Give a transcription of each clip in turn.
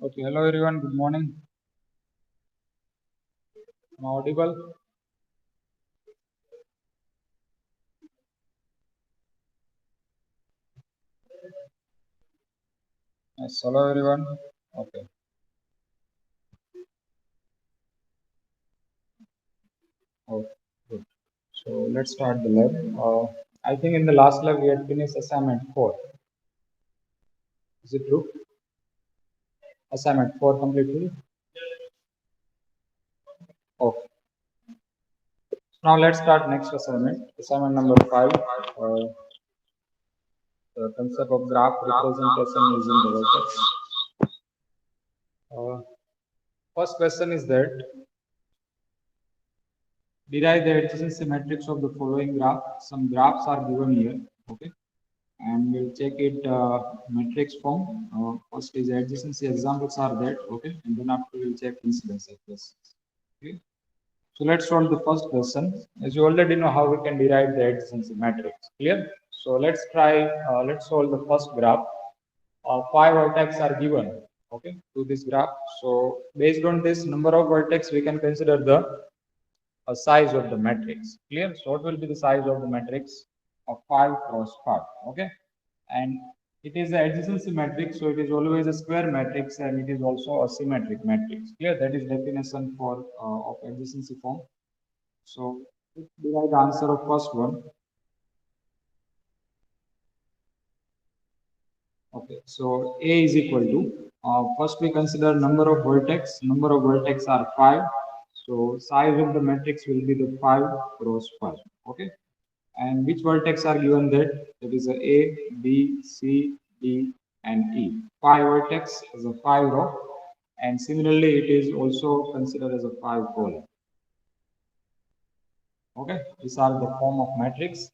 Okay, hello everyone, good morning. Am I audible? Yes, hello everyone. Okay, oh, good. So let's start the lab. I think in the last lab we had finished assignment 4. Is it true? Assignment 4 completely? Okay. Now let's start next assignment. Assignment number 5. The concept of graph representation using the vertex. Uh, First question is that derive the adjacency matrix of the following graph. Some graphs are given here. Okay. And we'll check it matrix form. First is adjacency examples are that, okay, and then after we'll check incidence of this. Okay. So let's solve the first question. As you already know how we can derive the adjacency matrix. Clear? So let's try. Let's solve the first graph. 5 vertex are given. Okay, to this graph. So based on this number of vertex, we can consider the size of the matrix. Clear? So what will be the size of the matrix of 5 cross 5? Okay, and it is an adjacency matrix, so it is always a square matrix and it is also a symmetric matrix. Clear? That is definition for of adjacency form. So let's derive the answer of first one. Okay, so A is equal to first we consider number of vertex. Number of vertex are 5. So size of the matrix will be the 5 cross 5. Okay, and which vertex are given that? That is A, B, C, D, and E. 5 vertex is a 5 row, and similarly it is also considered as a 5 column. Okay, these are the form of matrix,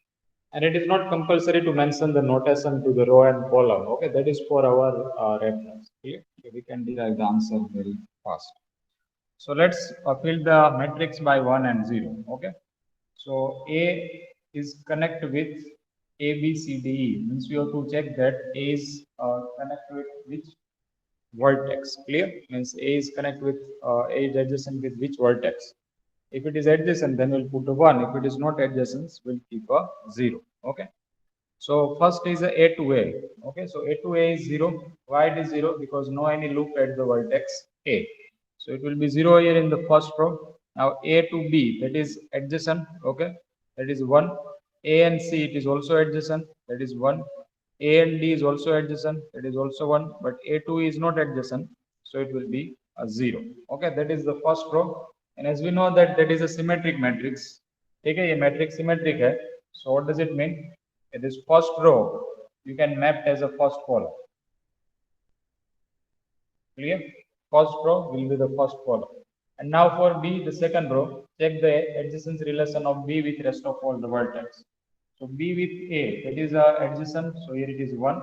and it is not compulsory to mention the notation to the row and column. Okay, that is for our reference. Okay, so we can derive the answer very fast. So let's fill the matrix by 1 and 0. Okay, so A is connect with A, B, C, D, E. Means we have to check that A is connect with which vertex. Clear? Means A is connect with A is adjacent with which vertex. If it is adjacent, then we'll put a 1. If it is not adjacent, we'll keep a 0. Okay. So first is A to A. Okay. So A to A is 0. Why it is 0? Because no any loop at the vertex A. So it will be 0 here in the first row. Now A to B, that is adjacent. Okay. That is 1. A and C, it is also adjacent. That is 1. A and D is also adjacent. That is also 1. But A2 is not adjacent. So it will be a 0. Okay. That is the first row. And as we know that that is a symmetric matrix. Okay. A matrix symmetric hai. So what does it mean? This first row you can map as a first column. Clear? First row will be the first column. And now for B, the second row, check the adjacency relation of B with rest of all the vertex. So B with A, that is adjacent. So here it is 1.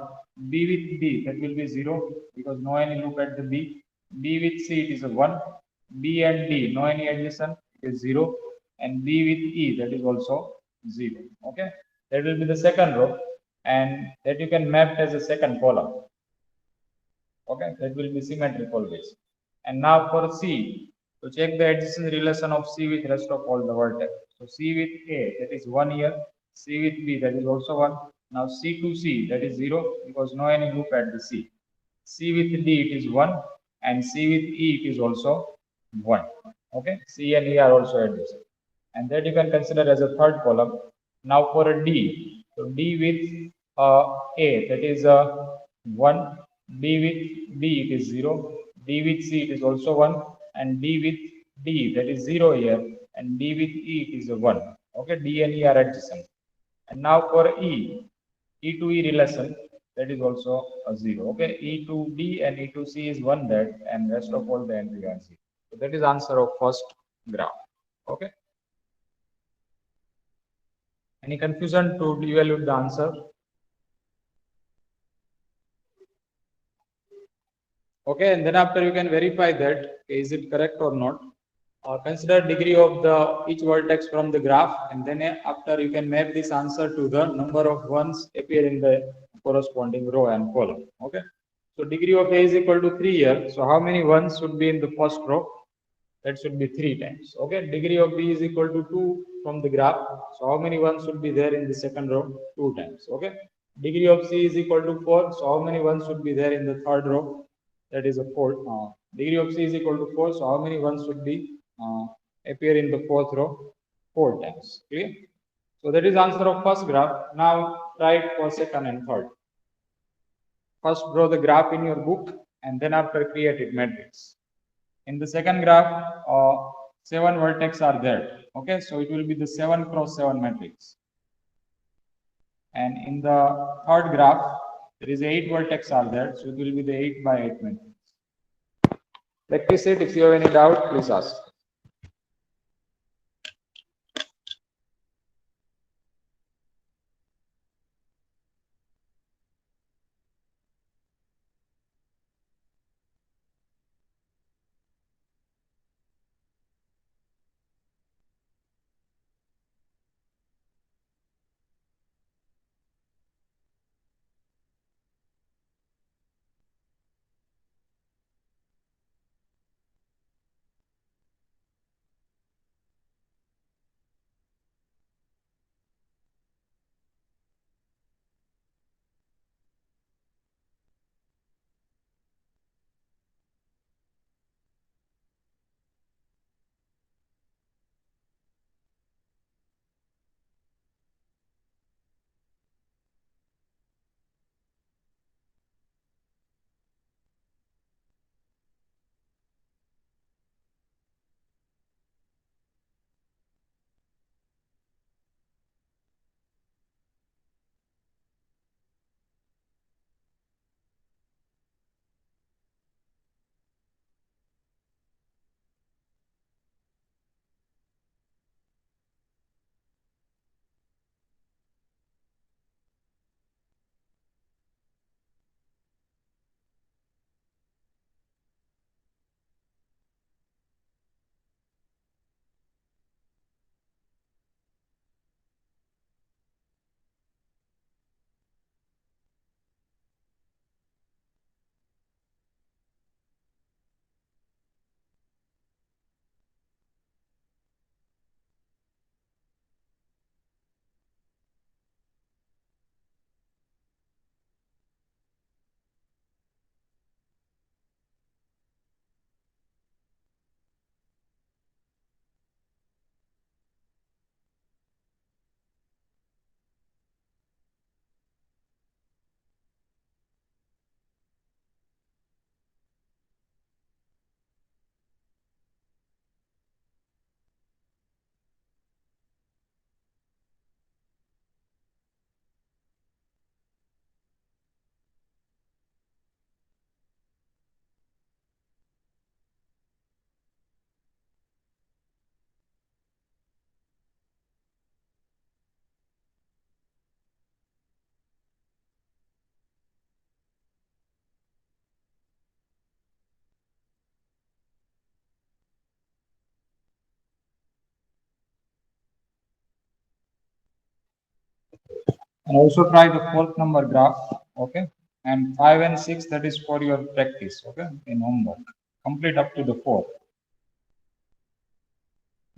B with D, that will be 0 because no any loop at the B. B with C, it is a 1. B and D, no any adjacent, it is 0. And B with E, that is also 0. Okay, that will be the second row, and that you can map as a second column. Okay, that will be symmetric always. And now for C, to check the adjacent relation of C with rest of all the vertex. So C with A, that is 1 here. C with B, that is also 1. Now C to C, that is 0 because no any loop at the C. C with D, it is 1. And C with E, it is also 1. Okay, C and E are also adjacent. And that you can consider as a third column. Now for a D, so D with A, that is 1. D with D, it is 0. D with C, it is also 1. And D with D, that is 0 here. And D with E, it is a 1. Okay, D and E are adjacent. And now for E to E relation, that is also a 0. Okay, E to D and E to C is 1 that, and rest of all the entry are 0. So that is answer of first graph. Okay. Any confusion to evaluate the answer? Okay, and then after you can verify that is it correct or not. Consider degree of the each vertex from the graph, and then after you can map this answer to the number of ones appear in the corresponding row and column. Okay, So degree of A is equal to 3 here. So how many ones should be in the first row? That should be 3 times. Okay. Degree of B is equal to 2 from the graph. So how many ones should be there in the second row? 2 times. Okay. Degree of C is equal to 4. So how many ones should be there in the third row? That is a 4. Degree of C is equal to 4. So how many ones should be appear in the fourth row? 4 times. Clear? So that is answer of first graph. Now try it for second and third. First draw the graph in your book and then after create it matrix. In the second graph, 7 vertex are there. Okay, so it will be the 7 cross 7 matrix. And in the third graph, there is 8 vertex are there, so it will be the 8 by 8 matrix. Practice it. If you have any doubt, please ask. And also try the fourth number graph. Okay. And 5 and 6, that is for your practice. Okay. In homework. Complete up to the 4.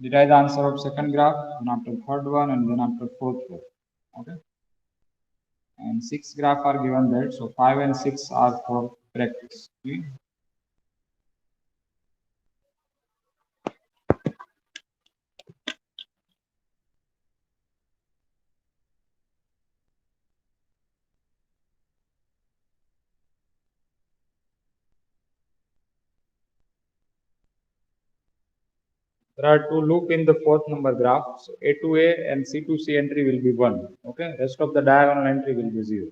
Derive the answer of second graph, then after third one, and then after fourth one. Okay. And 6 graph are given there. So 5 and 6 are for practice. Okay. There are 2 loop in the fourth number graph. So A to A and C to C entry will be 1. Okay. Rest of the diagonal entry will be 0.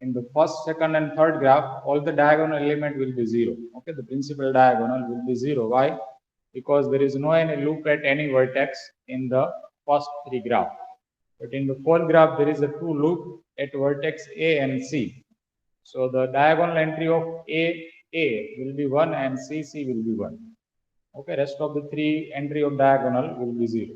In the first, second, and third graph, all the diagonal element will be 0. Okay. The principal diagonal will be 0. Why? Because there is no any loop at any vertex in the first 3 graph. But in the fourth graph, there is a 2 loop at vertex A and C. So the diagonal entry of A will be 1 and C will be 1. Okay, rest of the 3 entry of diagonal will be 0.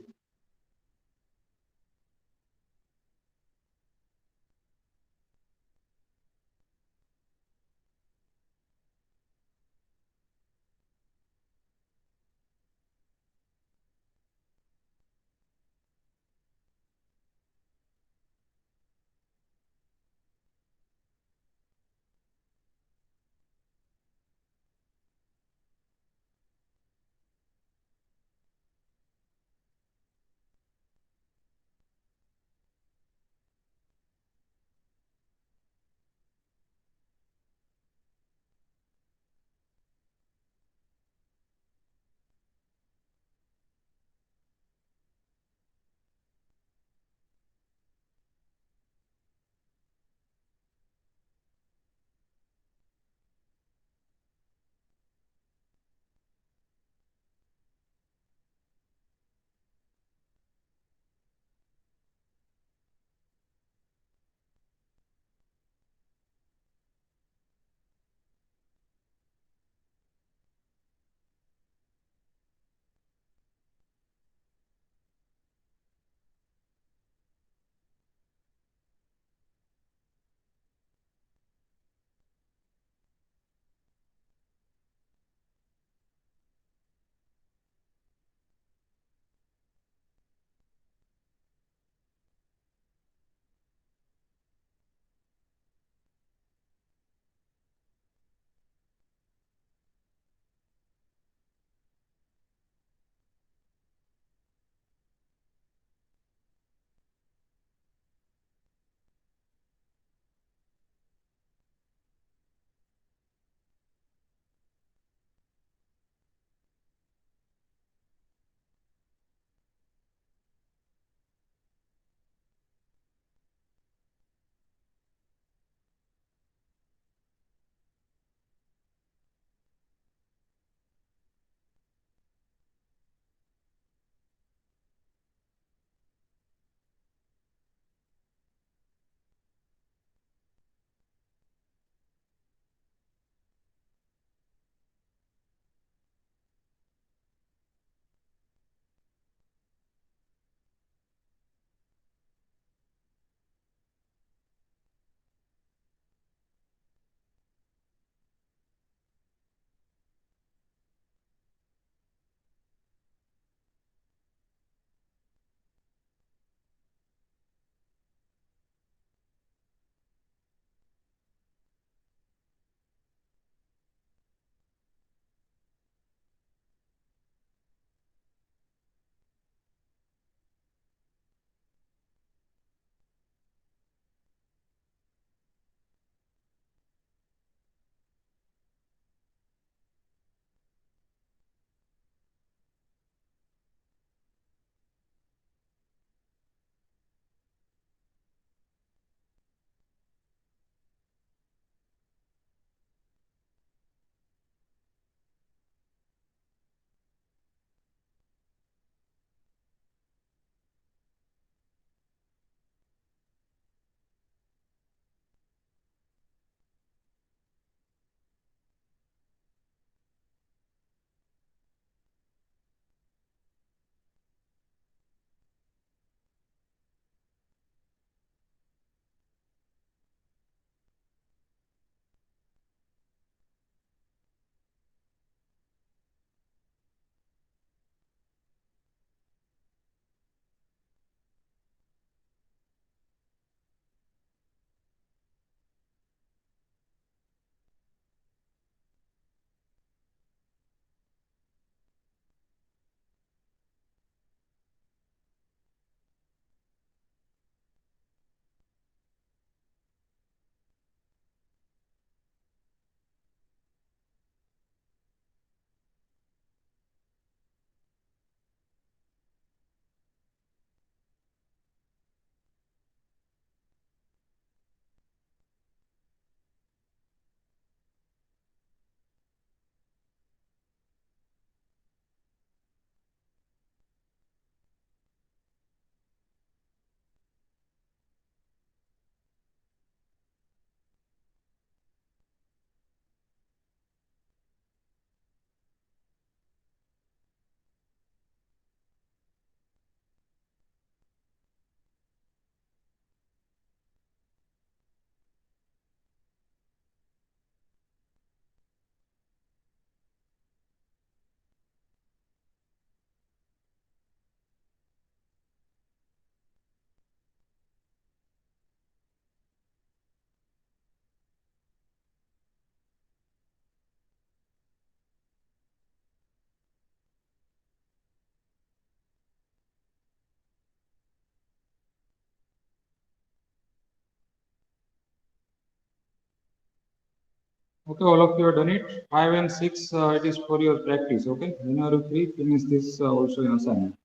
Okay, all of you have done it. 5 and 6, it is for your practice. Okay, whenever you free, finish this also in assignment.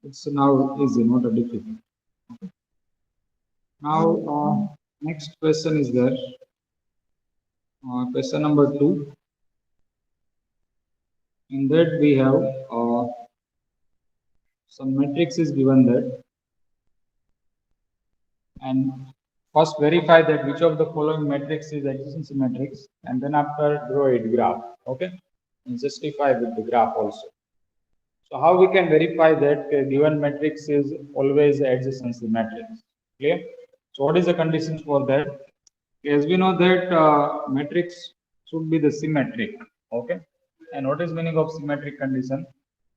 It's now easy, not a difficult. Okay. Now, next question is there. Question number 2. In that we have some matrix is given there, and first verify that which of the following matrix is adjacency matrix, and then after draw it graph. Okay, and justify with the graph also. So how we can verify that given matrix is always adjacency matrix? Clear? So what is the conditions for that? As we know that matrix should be the symmetric. Okay, and what is meaning of symmetric condition?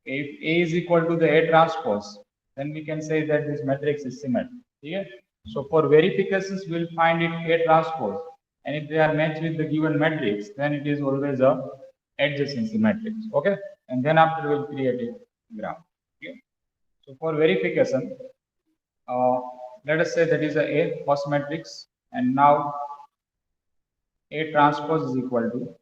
If A is equal to the A transpose, then we can say that this matrix is symmetric. Yeah? So for verifications, we'll find it A transpose, and if they are matched with the given matrix, then it is always a adjacency matrix. Okay, and then after we'll create a graph. Okay? So for verification, let us say that is a first matrix, and now A transpose is equal to,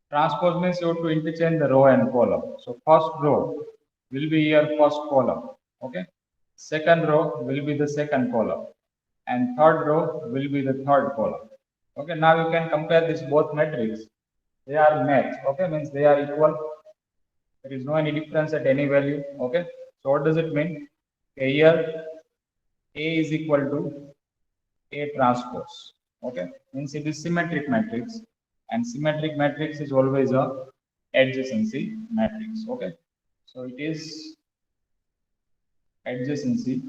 transpose means you have to interchange the row and column. So first row will be your first column. Okay. Second row will be the second column, and third row will be the third column. Okay. Now you can compare this both matrix. They are matched. Okay, means they are equal. There is no any difference at any value. Okay. So what does it mean? Okay, here A is equal to A transpose. Okay, means it is symmetric matrix, and symmetric matrix is always a adjacency matrix. Okay, so it is adjacency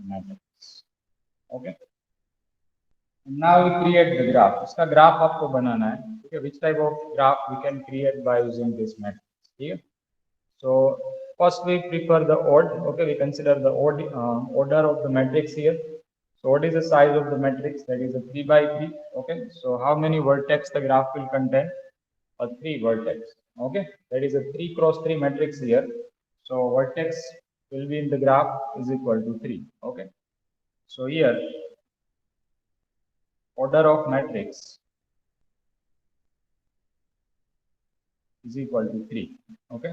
matrix. Okay, and now we create the graph. इसका graph आपको बनाना है. Okay, which type of graph we can create by using this matrix? Here, so first we prefer the odd. Okay, we consider the odd order of the matrix here. So what is the size of the matrix? That is a 3 by 3. Okay. So how many vertex the graph will contain? A 3 vertex. Okay. That is a 3 cross 3 matrix here. So vertex will be in the graph is equal to 3. Okay. So here order of matrix is equal to 3. Okay.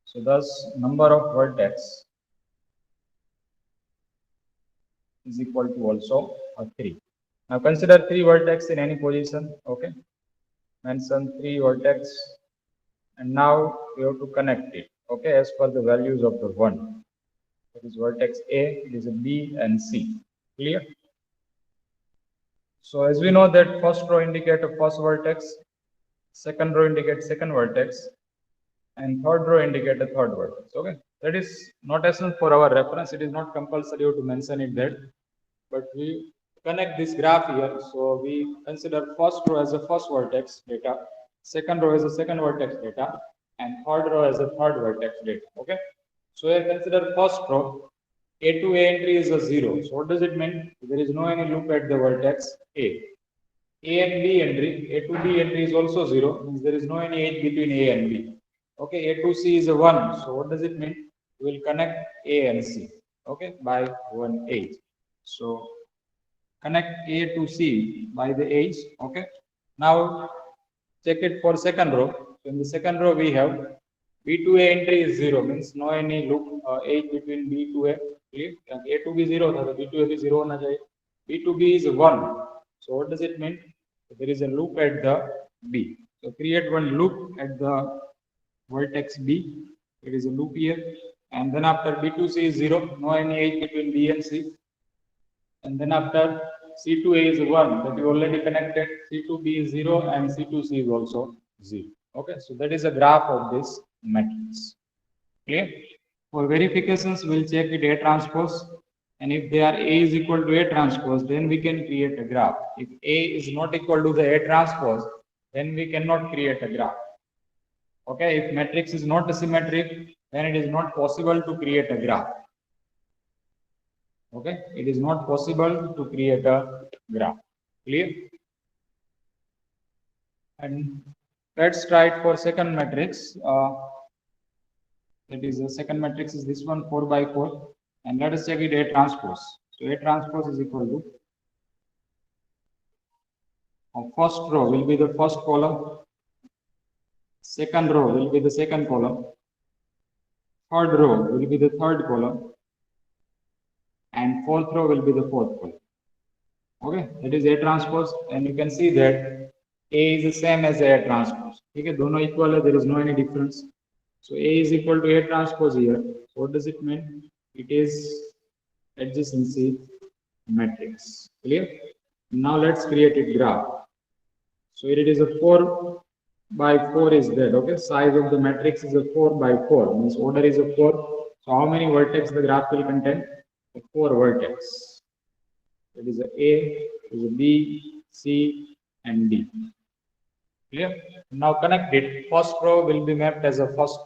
So thus number of vertex is equal to also a 3. Now consider 3 vertex in any position. Okay. Mention 3 vertex, and now we have to connect it. Okay, as per the values of the one. That is vertex A, it is a B and C. Clear? So as we know that first row indicates a first vertex, second row indicates second vertex, and third row indicates a third vertex. Okay, that is notation for our reference. It is not compulsory to mention it there, but we connect this graph here. So we consider first row as a first vertex data, second row as a second vertex data, and third row as a third vertex data. Okay. So here consider first row. A to A entry is a 0. So what does it mean? There is no any loop at the vertex A. A and B entry, A to B entry is also 0. Means there is no any edge between A and B. Okay, A to C is a 1. So what does it mean? We will connect A and C. Okay, by one edge. So connect A to C by the edge. Okay. Now check it for second row. So in the second row we have B to A entry is 0, means no any loop edge between B to A. A to B 0 था, B to A भी 0 होना चाहिए. B to B is 1. So what does it mean? So there is a loop at the B. So create one loop at the vertex B. There is a loop here, and then after B to C is 0, no any edge between B and C. And then after C to A is 1, that we already connected. C to B is 0 and C to C is also 0. Okay, so that is a graph of this matrix. Clear? For verifications, we'll check it A transpose. And if they are A is equal to A transpose, then we can create a graph. If A is not equal to the A transpose, then we cannot create a graph. Okay, if matrix is not symmetric, then it is not possible to create a graph. Okay, it is not possible to create a graph. Clear? And let's try it for second matrix. That is the second matrix is this one 4 by 4, and let us check it A transpose. So A transpose is equal to First row will be the first column, second row will be the second column, third row will be the third column, and fourth row will be the fourth column. Okay, that is A transpose, and you can see that A is the same as A transpose. Okay, दोनों equal है, there is no any difference. So A is equal to A transpose here. So what does it mean? It is adjacency matrix. Clear? Now let's create a graph. So here it is a 4 by 4 is there. Okay, size of the matrix is a 4 by 4. Means order is a 4. So how many vertex the graph will contain? 4 vertex. It is a A, is a B, C, and D. Clear? Now connect it. First row will be mapped as a first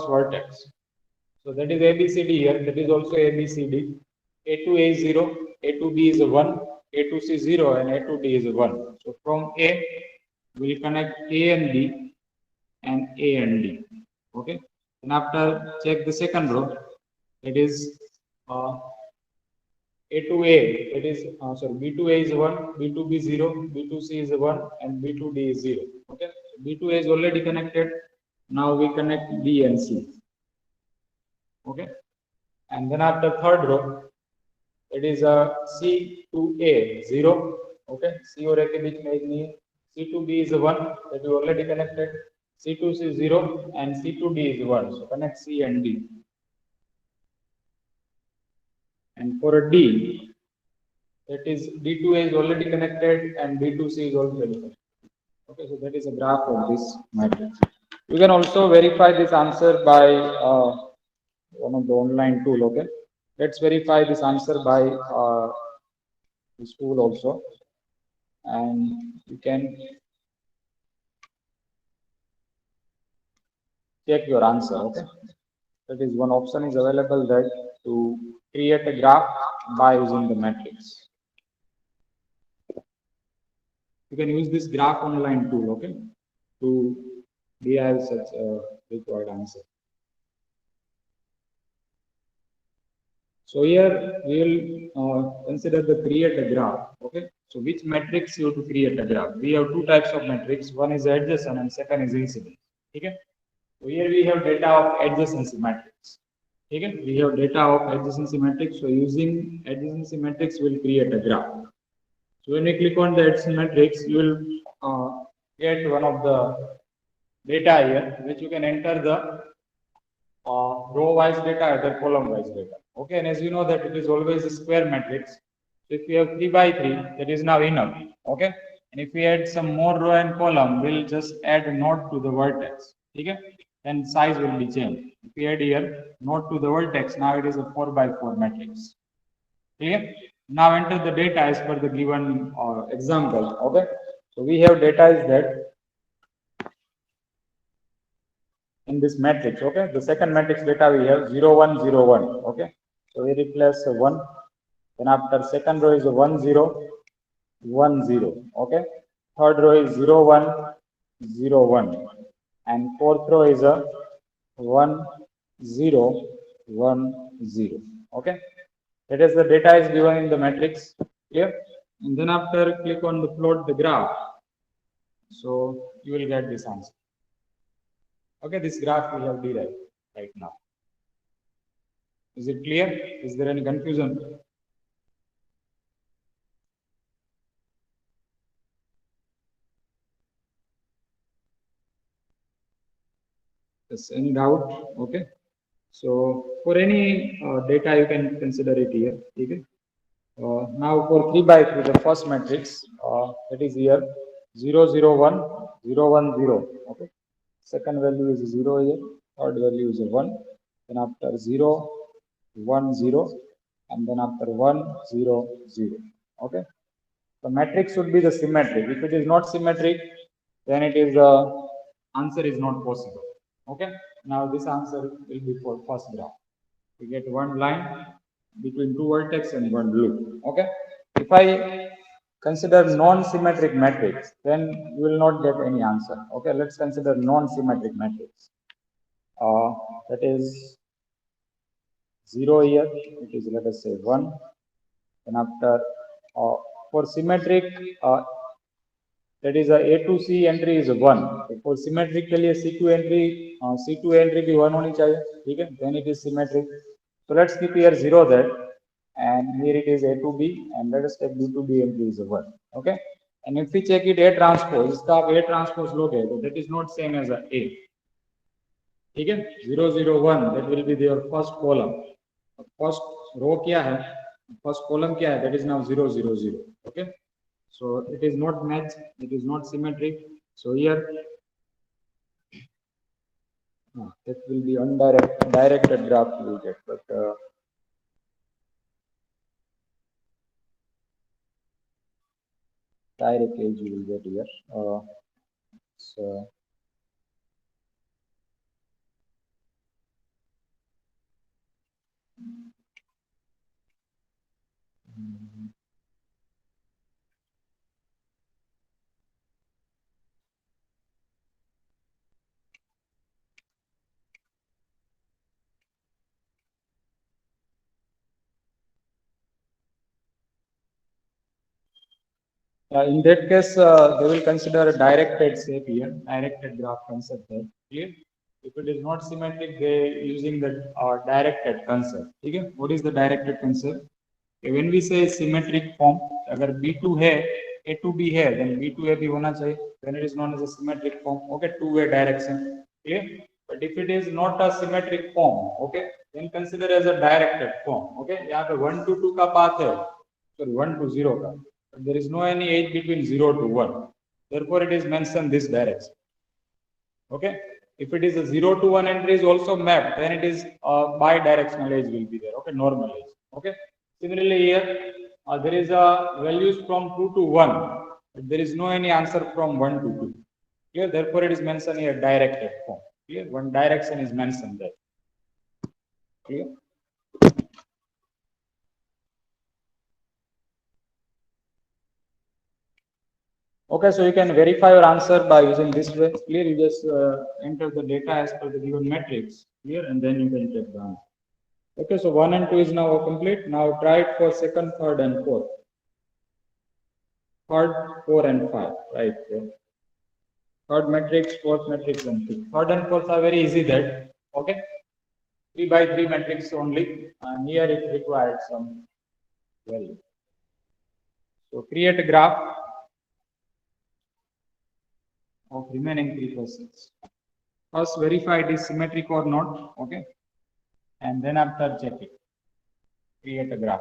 vertex. So that is ABCD here. That is also ABCD. A2A is 0, A2B is a 1, A2C is 0, and A2D is a 1. So from A, we'll connect A and B and A and D. Okay. And after check the second row, it is A2A, that is, B2A is 1, B2B 0, B2C is 1, and B2D is 0. Okay, so B2A is already connected. Now we connect B and C. Okay, and then after third row, it is C to A 0. Okay, C or A के बीच में नहीं है. C to B is 1, that is already connected. C to C is 0, and C to D is 1. So connect C and D. And for a D, that is D2A is already connected and D2C is also connected. Okay, so that is a graph of this matrix. You can also verify this answer by one of the online tool. Okay, let's verify this answer by this tool also, and you can check your answer. Okay, that is one option is available there to create a graph by using the matrix. You can use this graph online tool, okay, to derive such a required answer. So here we will consider the create a graph, okay. So which matrix you have to create a graph? We have two types of matrix. One is adjacent and second is incident. Okay. So here we have data of adjacency matrix. Okay. We have data of adjacency matrix. So using adjacency matrix, we'll create a graph. So when you click on the adjacency matrix, you will get one of the data here, which you can enter the row-wise data or the column-wise data. Okay, and as you know that it is always a square matrix. So if you have 3 by 3, that is now enough. Okay, and if we add some more row and column, we'll just add a node to the vertex. Okay, then size will be changed. If we add here node to the vertex, now it is a 4 by 4 matrix. Okay, now enter the data as per the given example. Okay, so we have data is that in this matrix. Okay, the second matrix data we have 0 1 0 1. Okay, so we replace 1, then after second row is a 1 0 1 0. Okay, third row is 0 1 0 1, and fourth row is a 1 0 1 0. Okay, that is the data is given in the matrix here, and then after click on the plot the graph, so you will get this answer. Okay, this graph we have derived right now. Is it clear? Is there any confusion? Yes, any doubt? Okay. So for any data, you can consider it here. Okay. Now for 3 by 3, the first matrix that is here 0 0 1 0 1 0. Okay. Second value is 0 here. Third value is 1. Then after 0 1 0, and then after 1 0 0. Okay. The matrix should be the symmetric. If it is not symmetric, then it is answer is not possible. Okay. Now this answer will be for first graph. We get one line between two vertex and one loop. Okay. If I consider non-symmetric matrix, then you will not get any answer. Okay. Let's consider non-symmetric matrix. That is 0 here. It is, let us say, 1. And after for symmetric, that is a to C entry is 1. For symmetric के लिए C2 entry भी 1 होनी चाहिए, ठीक है? Then it is symmetric. So let's keep here 0 there, and here it is A to B, and let us take B to B entry is 1. Okay? And if we check it A transpose, इसका आप A transpose लोगे तो that is not same as a A. ठीक है? 0 0 1 that will be your first column. First row क्या है? First column क्या है? That is now 0 0 0. Okay? So it is not matched, it is not symmetric. So here that will be directed graph you will get, but direct edge you will get here. So in that case, they will consider a directed shape here, directed graph concept there. Clear? If it is not symmetric, they using the directed concept. Okay? What is the directed concept? Okay, when we say symmetric form, अगर B2 है, A to B है, then B2A भी होना चाहिए. Then it is known as a symmetric form. Okay, two-way direction. Clear? But if it is not a symmetric form, okay, then consider as a directed form. Okay, यहाँ पे 1 to 2 का path है, sorry 1 to 0 का. But there is no any edge between 0 to 1. Therefore, it is mentioned this direction. Okay. If it is a 0 to 1 entry is also mapped, then it is bi-directional edge will be there. Okay, normal edge. Okay. Similarly, here there is a values from 2 to 1. But there is no any answer from 1 to 2. Here, therefore, it is mentioned here directed form. Clear? One direction is mentioned there. Clear? Okay, so you can verify your answer by using this way. Clear? You just enter the data as per the given matrix. Clear? And then you can check the answer. Okay, so 1 and 2 is now complete. Now try it for second, third, and fourth. Third, 4, and 5. Right. Yeah. Third matrix, fourth matrix, and fifth. Third and fourth are very easy that. Okay. 3 by 3 matrix only. And here it required some value. So create a graph of remaining 3 persons. First verify it is symmetric or not. Okay. And then after check it. Create a graph.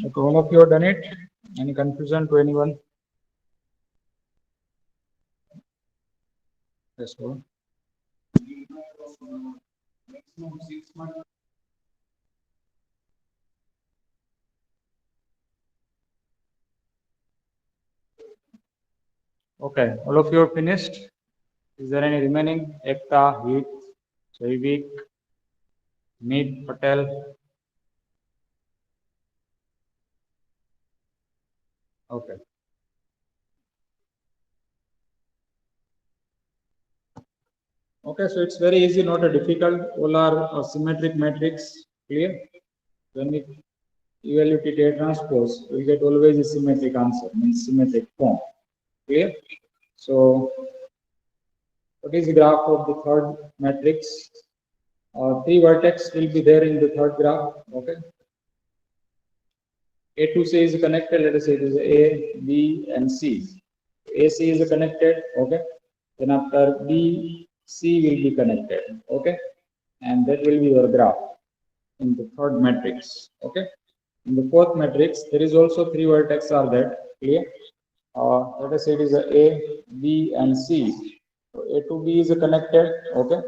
Okay, all of you have done it. Any confusion to anyone? Yes, go. Okay, all of you are finished. Is there any remaining? Ekta, Heath, Saivik, Meet, Patel. Okay. Okay, so it's very easy, not a difficult. All are symmetric matrix. Clear? When we evaluate A transpose, we get always a symmetric answer, means symmetric form. Clear? So, what is the graph of the third matrix? Three vertex will be there in the third graph. Okay. A to C is connected. Let us say it is A, B, and C. AC is connected. Okay. Then after B, C will be connected. Okay. And that will be your graph in the third matrix. Okay. In the fourth matrix, there is also three vertex are there. Clear? Let us say it is A, B, and C. So A to B is connected. Okay.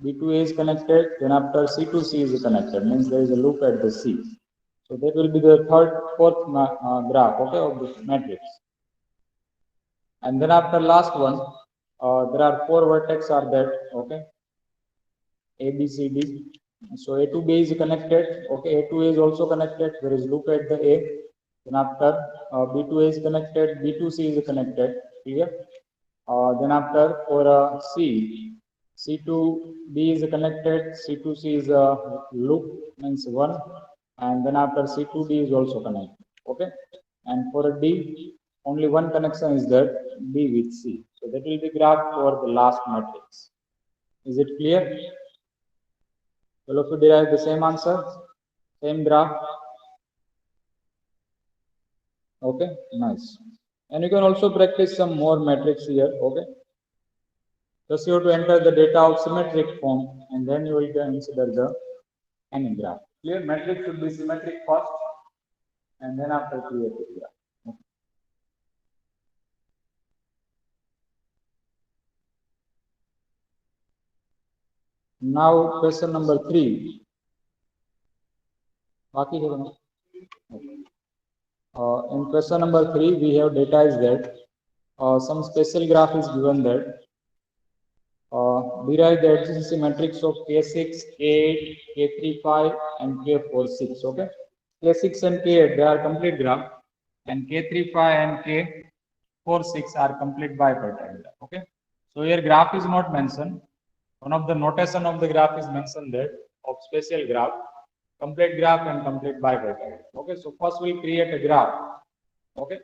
B to A is connected. Then after C to C is connected. Means there is a loop at the C. So that will be the fourth graph. Okay, of the matrix. And then after last one, there are four vertex are there. Okay. A, B, C, D. So A to B is connected. Okay, A to A is also connected. There is loop at the A. Then after B to A is connected, B to C is connected. Clear? Then after for C, C to B is connected. C to C is a loop, means one. And then after C to D is also connected. Okay. And for a D, only one connection is there, D with C. So that will be graph for the last matrix. Is it clear? All of you derive the same answer, same graph. Okay, nice. And you can also practice some more metrics here. Okay, just you have to enter the data of symmetric form, and then you will consider the any graph. Clear? Metric should be symmetric first, and then after create the graph. Okay. Now question number 3. In question number 3, we have data is that some special graph is given that derive the adjacency matrix of K6, K8, K35, and K46. Okay, K6 and K8 they are complete graph, and K35 and K46 are complete bipartite. Okay, so here graph is not mentioned. One of the notation of the graph is mentioned that of special graph, complete graph and complete bipartite. Okay, so first we'll create a graph. Okay,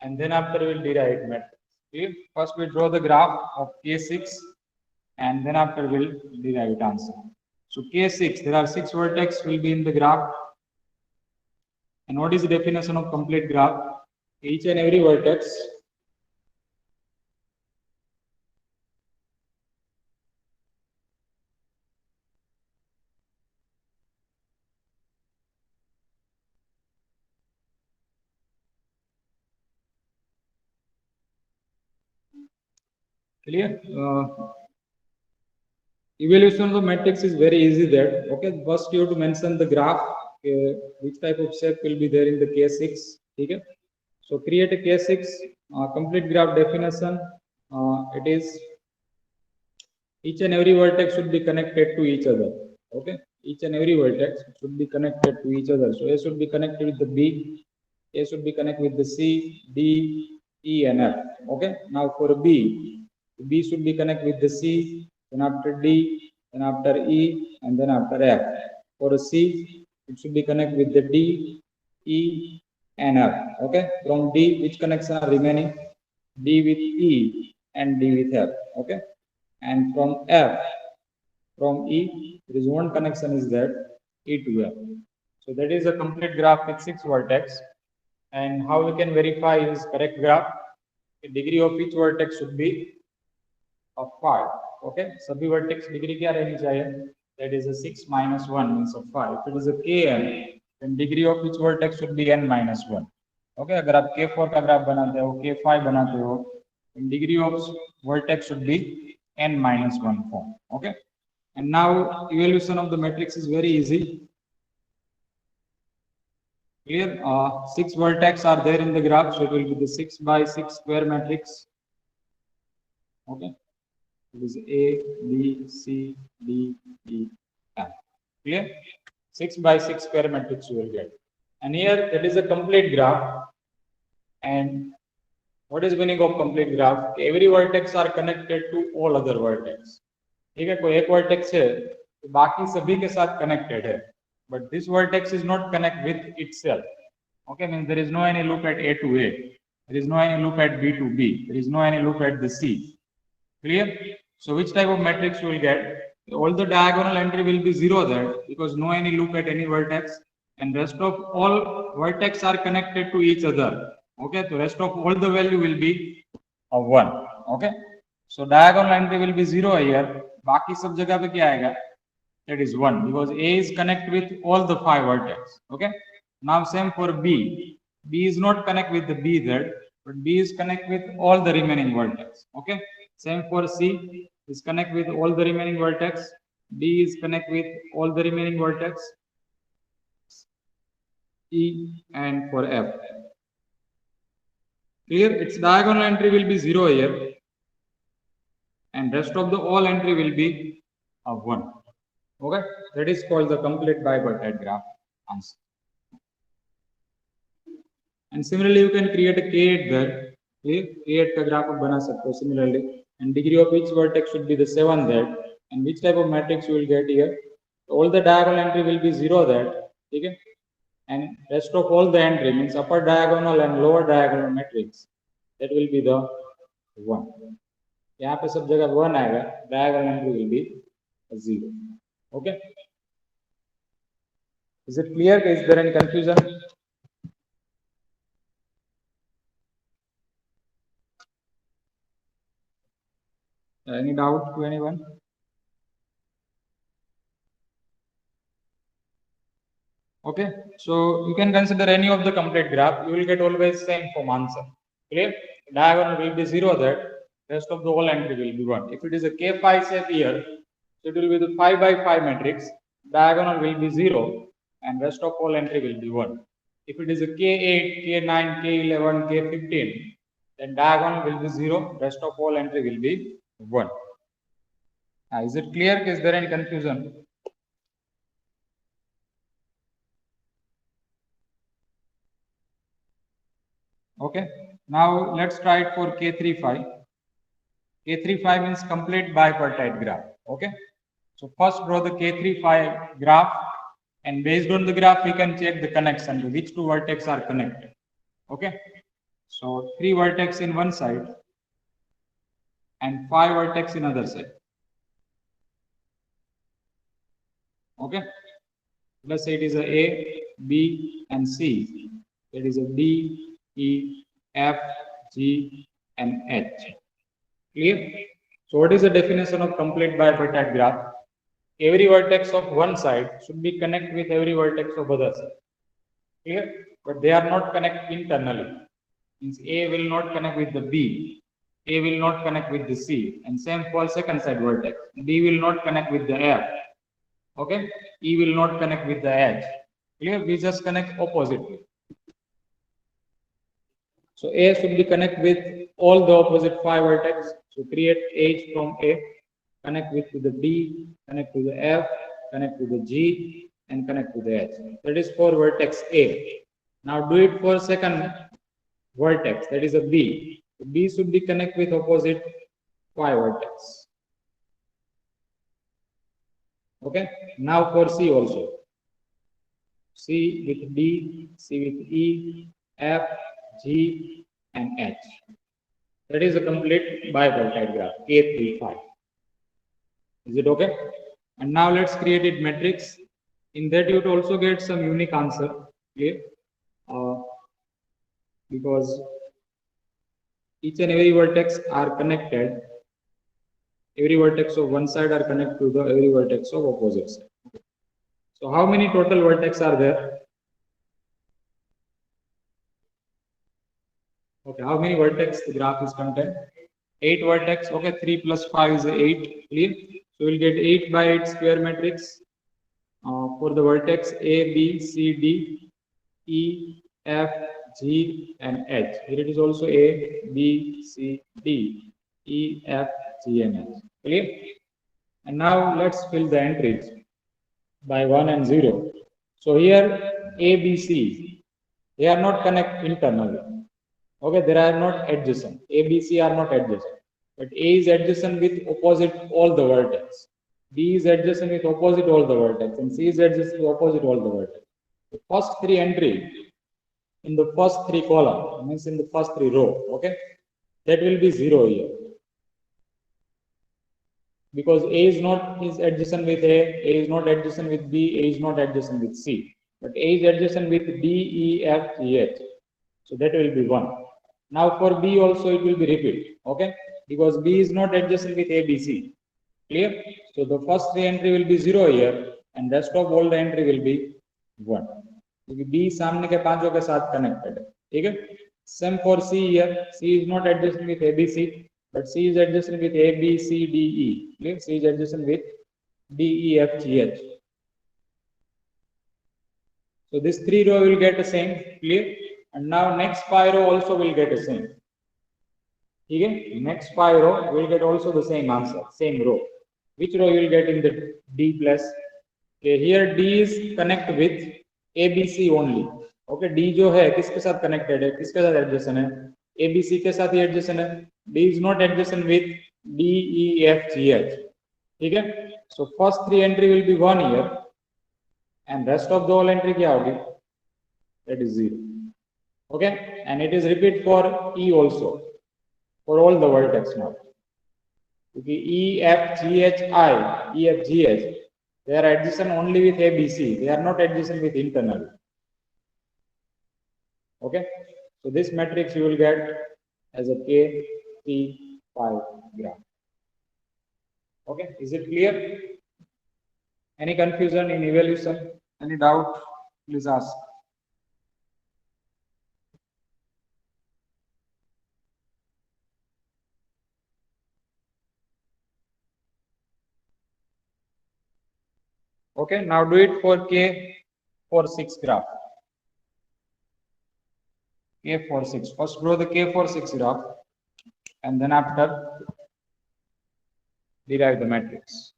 and then after we'll derive matrix. Okay? First we draw the graph of K6, and then after we'll derive it answer. So K6, there are 6 vertex will be in the graph. And what is the definition of complete graph? Each and every vertex clear? Evaluation of the matrix is very easy there. Okay, first you have to mention the graph, which type of shape will be there in the K6. Okay, so create a K6 complete graph definition. It is each and every vertex should be connected to each other. Okay, each and every vertex should be connected to each other. So A should be connected with the B, A should be connected with the C, D, E, and F. Okay, now for B, B should be connected with the C, then after D, then after E, and then after F. For a C, it should be connected with the D, E, and F. Okay, from D, which connection are remaining? D with E and D with F. Okay, and from F, from E, there is one connection is that E to F. So that is a complete graph with 6 vertex. And how we can verify is correct graph? The degree of each vertex should be of 5. Okay, सभी vertex degree क्या रहनी चाहिए? That is a 6 minus 1 means of 5. If it is a Kn, then degree of each vertex should be n minus 1. Okay, अगर आप K4 का graph बनाते हो, K5 बनाते हो, then degree of vertex should be n minus 1 form. Okay, and now evaluation of the matrix is very easy. Clear? 6 vertex are there in the graph, so it will be the 6 by 6 square matrix. Okay, it is A, B, C, D, E, F. Clear? 6 by 6 square matrix you will get. And here that is a complete graph. And what is meaning of complete graph? Every vertex are connected to all other vertex. ठीक है, कोई एक vertex है तो बाकी सभी के साथ connected है. But this vertex is not connect with itself. Okay, means there is no any loop at A to A. There is no any loop at B to B. There is no any loop at the C. Clear? So which type of matrix you will get? All the diagonal entry will be 0 there because no any loop at any vertex, and rest of all vertex are connected to each other. Okay, so rest of all the value will be a 1. Okay, so diagonal entry will be 0 here. बाकी सब जगह पे क्या आएगा? That is 1 because A is connect with all the 5 vertex. Okay, now same for B. B is not connect with the B there, but B is connect with all the remaining vertex. Okay, same for C, is connect with all the remaining vertex. D is connect with all the remaining vertex. E and for F. Here its diagonal entry will be 0 here, and rest of the all entry will be of 1. Okay, that is called the complete bipartite graph answer. And similarly, you can create a K8 there. K8 का graph आप बना सकते हो similarly, and degree of each vertex should be the 7 there. And which type of matrix you will get here? All the diagonal entry will be 0 there. Okay, and rest of all the entry means upper diagonal and lower diagonal matrix, that will be the 1. यहाँ पे सब जगह 1 आएगा, diagonal entry will be 0. Okay, is it clear? Is there any confusion? Any doubt to anyone? Okay, so you can consider any of the complete graph. You will get always same form answer. Clear? Diagonal will be 0 there. Rest of the whole entry will be 1. If it is a K5 shape here, so it will be the 5 by 5 matrix. Diagonal will be 0 and rest of all entry will be 1. If it is a K8, K9, K11, K15, then diagonal will be 0. Rest of all entry will be 1. Is it clear? Is there any confusion? Okay, now let's try it for K35. K35 means complete bipartite graph. Okay, so first draw the K35 graph, and based on the graph we can check the connection, which two vertex are connected. Okay, so 3 vertex in one side and 5 vertex in other side. Okay, let's say it is a B and C. It is a D, E, F, G and H. Clear? So what is the definition of complete bipartite graph? Every vertex of one side should be connected with every vertex of other side. Clear? But they are not connected internally. Means A will not connect with the B. A will not connect with the C. And same for second side vertex. D will not connect with the F. Okay? E will not connect with the H. Clear? We just connect oppositely. So A should be connect with all the opposite 5 vertex. So create H from A, connect with to the D, connect to the F, connect to the G, and connect to the H. That is for vertex A. Now do it for second vertex, that is a B. B should be connect with opposite 5 vertex. Okay. Now for C also. C with D, C with E, F, G and H. That is a complete bipartite graph, K35. Is it okay? And now let's create a matrix. In that you would also get some unique answer. Okay? Because each and every vertex are connected. Every vertex of one side are connected to the every vertex of opposite side. So how many total vertex are there? Okay, how many vertex the graph is contain? 8 vertex. Okay, 3 plus 5 is 8. Clear? So we'll get 8 by 8 square matrix for the vertex A, B, C, D, E, F, G, and H. Here it is also A, B, C, D, E, F, G, and H. Clear? And now let's fill the entries by 1 and 0. So here A, B, C, they are not connect internally. Okay, they are not adjacent. A, B, C are not adjacent. But A is adjacent with opposite all the vertex. B is adjacent with opposite all the vertex. And C is adjacent with opposite all the vertex. The first three entry in the first three column, means in the first three row, okay, that will be 0 here. Because A is not is adjacent with A is not adjacent with B, A is not adjacent with C. But A is adjacent with D, E, F, G, H. So that will be 1. Now for B also it will be repeat, okay? Because B is not adjacent with A, B, C. Clear? So the first three entry will be 0 here and rest of all the entry will be 1. क्योंकि B सामने के पांचों के साथ connected है, ठीक है? Same for C here. C is not adjacent with A, B, C, but C is adjacent with A, B, C, D, E. Clear? C is adjacent with D, E, F, G, H. So this 3 row will get the same. Clear? And now next 5 row also will get the same. Okay? Next 5 row will get also the same answer, same row. Which row you will get in the D plus? Okay, here D is connect with ABC only. Okay, D जो है किसके साथ connected है, किसके साथ adjacent है? ABC के साथ ही adjacent है. D is not adjacent with D, E, F, G, H. ठीक है? So first three entry will be 1 here, and rest of the whole entry क्या होगी? That is 0. Okay, and it is repeat for E also, for all the vertex now. Okay, E, F, G, H, I, E, F, G, H, they are adjacent only with A, B, C. They are not adjacent with internal. Okay, so this matrix you will get as a K, T, 5 graph. Okay, is it clear? Any confusion in evaluation? Any doubt? Please ask. Okay, now do it for K for 6 graph. K for 6. First draw the K for 6 graph and then after derive the matrix.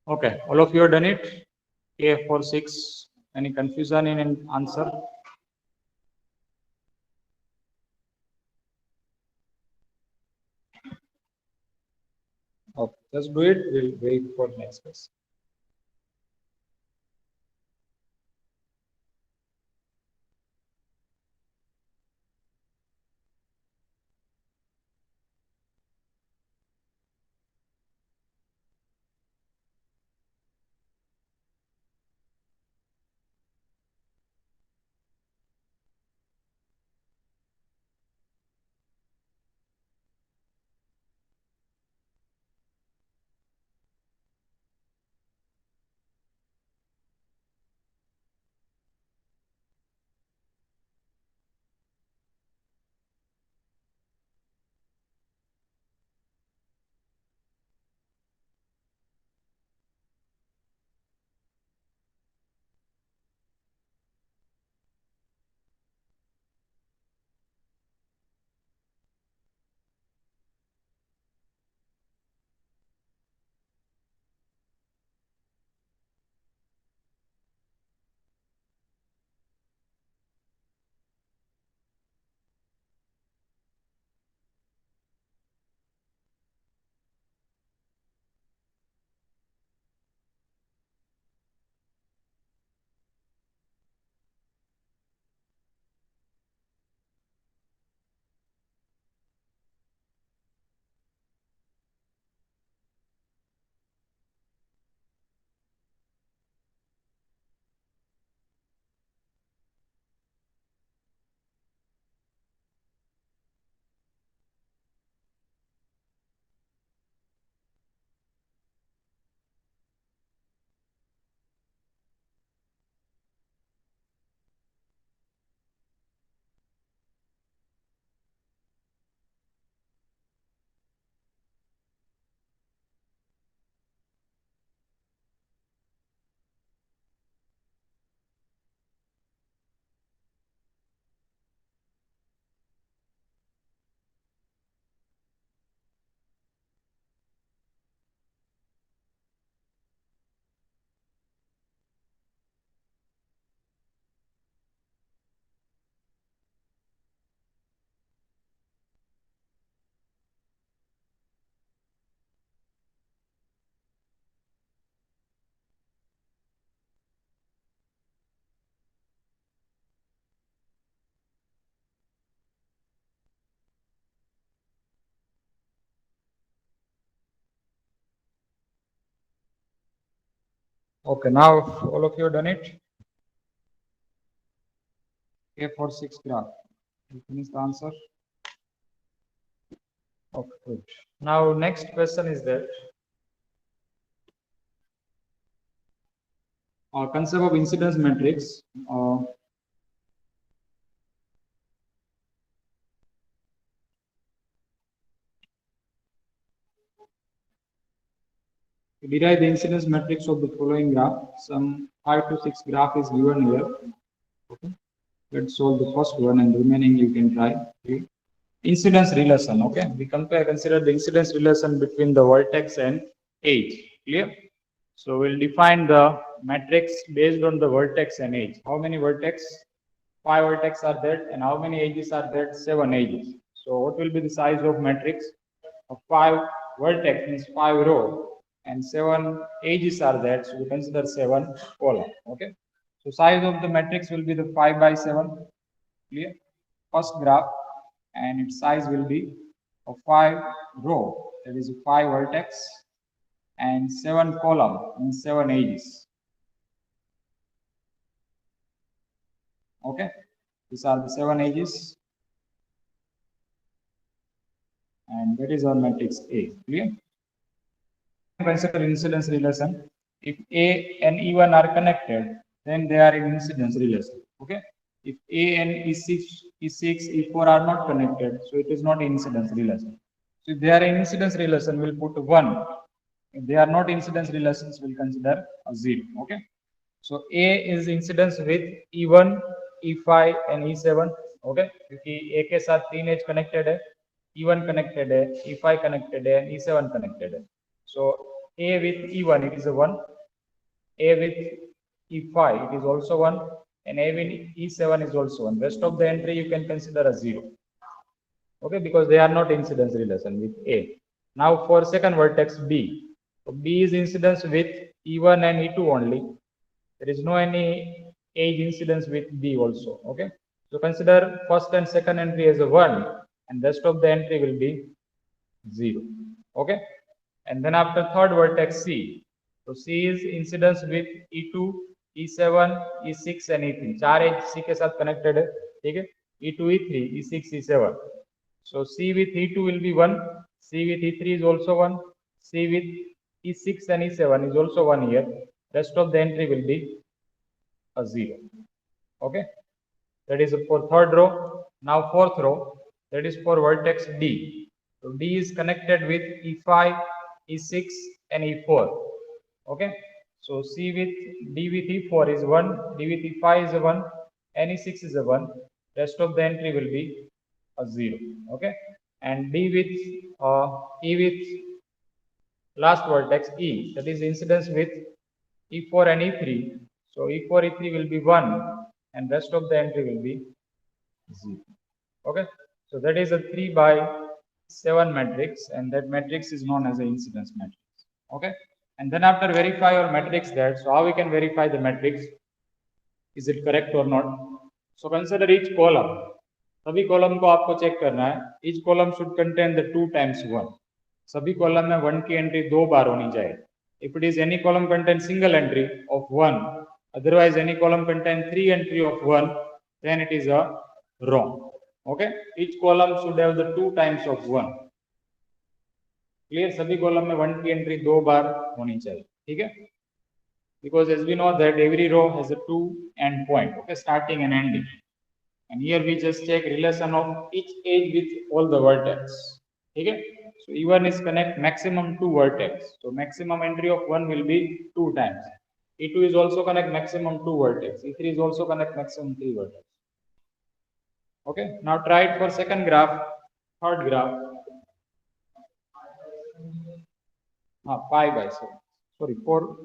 Okay, all of you have done it. K for 6. Any confusion in answer? Okay, just do it. We'll wait for next question. Okay, now all of you have done it. A for 6 graph. You finish the answer. Okay, good. Now next question is that concept of incidence matrix. To derive the incidence matrix of the following graph, some 5 to 6 graph is given here. Okay. Let's solve the first one and remaining you can try. Okay. Incidence relation. Okay. We consider the incidence relation between the vertex and edge. Clear? So we'll define the matrix based on the vertex and edge. How many vertex? 5 vertex are there, and how many edges are there? 7 edges. So what will be the size of matrix? Of 5 vertex means 5 row, and 7 edges are there, so we consider 7 column. Okay. So size of the matrix will be the 5 by 7. Clear? First graph, and its size will be of 5 row, that is 5 vertex, and 7 column means 7 edges. Okay, these are the 7 edges, and that is our matrix A. Clear? Consider incidence relation. If A and E1 are connected, then they are in incidence relation. Okay. If A and E6, E4 are not connected, so it is not incidence relation. So if they are in incidence relation, we'll put 1. If they are not incidence relations, we'll consider a 0. Okay. So A is incidence with E1, E5 and E7. Okay. क्योंकि A के साथ 3 edge connected है, E1 connected है, E5 connected है, and E7 connected है. So A with E1 it is a 1, A with E5 it is also 1, and A with E7 is also 1. Rest of the entry you can consider a 0. Okay, because they are not incidence relation with A. Now for second vertex B. So B is incidence with E1 and E2 only. There is no any edge incidence with B also. Okay. So consider first and second entry as a 1, and rest of the entry will be 0. Okay. And then after third vertex C. So C is incidence with E2, E7, E6 and E3. 4 edge C के साथ connected है. ठीक है. E2, E3, E6, E7. So C with E2 will be 1, C with E3 is also 1, C with E6 and E7 is also 1 here. Rest of the entry will be a 0. Okay. That is for third row. Now fourth row, that is for vertex D. So D is connected with E5, E6 and E4. Okay. So C with D with E4 is 1, D with E5 is a 1, and E6 is a 1. Rest of the entry will be a 0. Okay. And D with E with last vertex E, that is incidence with E4 and E3. So E4, E3 will be 1, and rest of the entry will be 0. Okay. So that is a 3 by 7 matrix, and that matrix is known as the incidence matrix. Okay. And then after verify our matrix there, so how we can verify the matrix? Is it correct or not? So consider each column. सभी column को आपको check करना है. Each column should contain the 2 times 1. सभी column में 1 की entry 2 बार होनी चाहिए. If it is any column contain single entry of 1, otherwise any column contain 3 entry of 1, then it is a wrong. Okay. Each column should have the 2 times of 1. Clear? सभी column में 1 की entry 2 बार होनी चाहिए. ठीक है. Because as we know that every row has a 2 end point. Okay, starting and ending. And here we just check relation of each edge with all the vertex. Okay. So E1 is connect maximum 2 vertex. So maximum entry of 1 will be 2 times. E2 is also connect maximum 2 vertex. E3 is also connect maximum 3 vertex. Okay. Now try it for second graph, third graph. 5 by 7. Sorry, 4.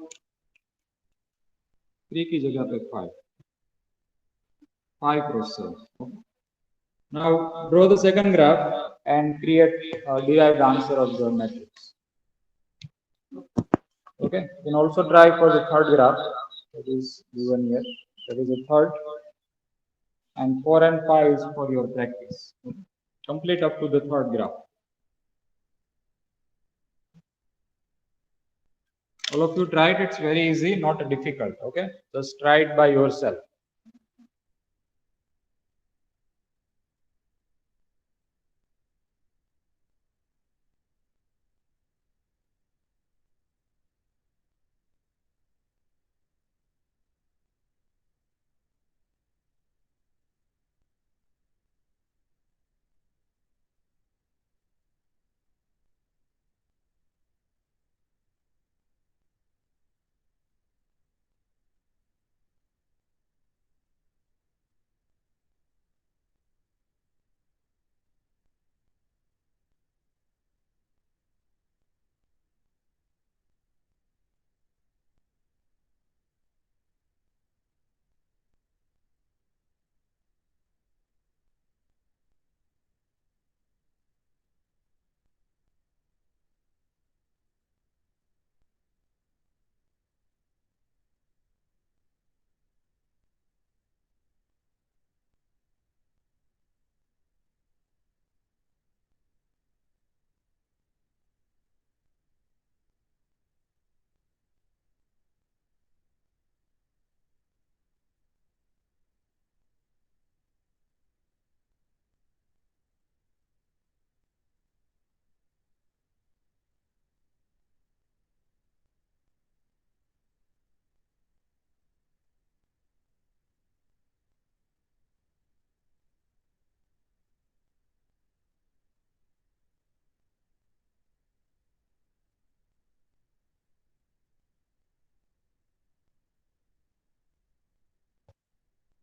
3 की जगह पे 5. 5 cross 7. Okay. Now draw the second graph and create derive the answer of the matrix. Okay. You can also try for the third graph. That is given here. That is a third. And 4 and 5 is for your practice. Okay. Complete up to the third graph. All of you try it. It's very easy, not difficult. Okay, just try it by yourself.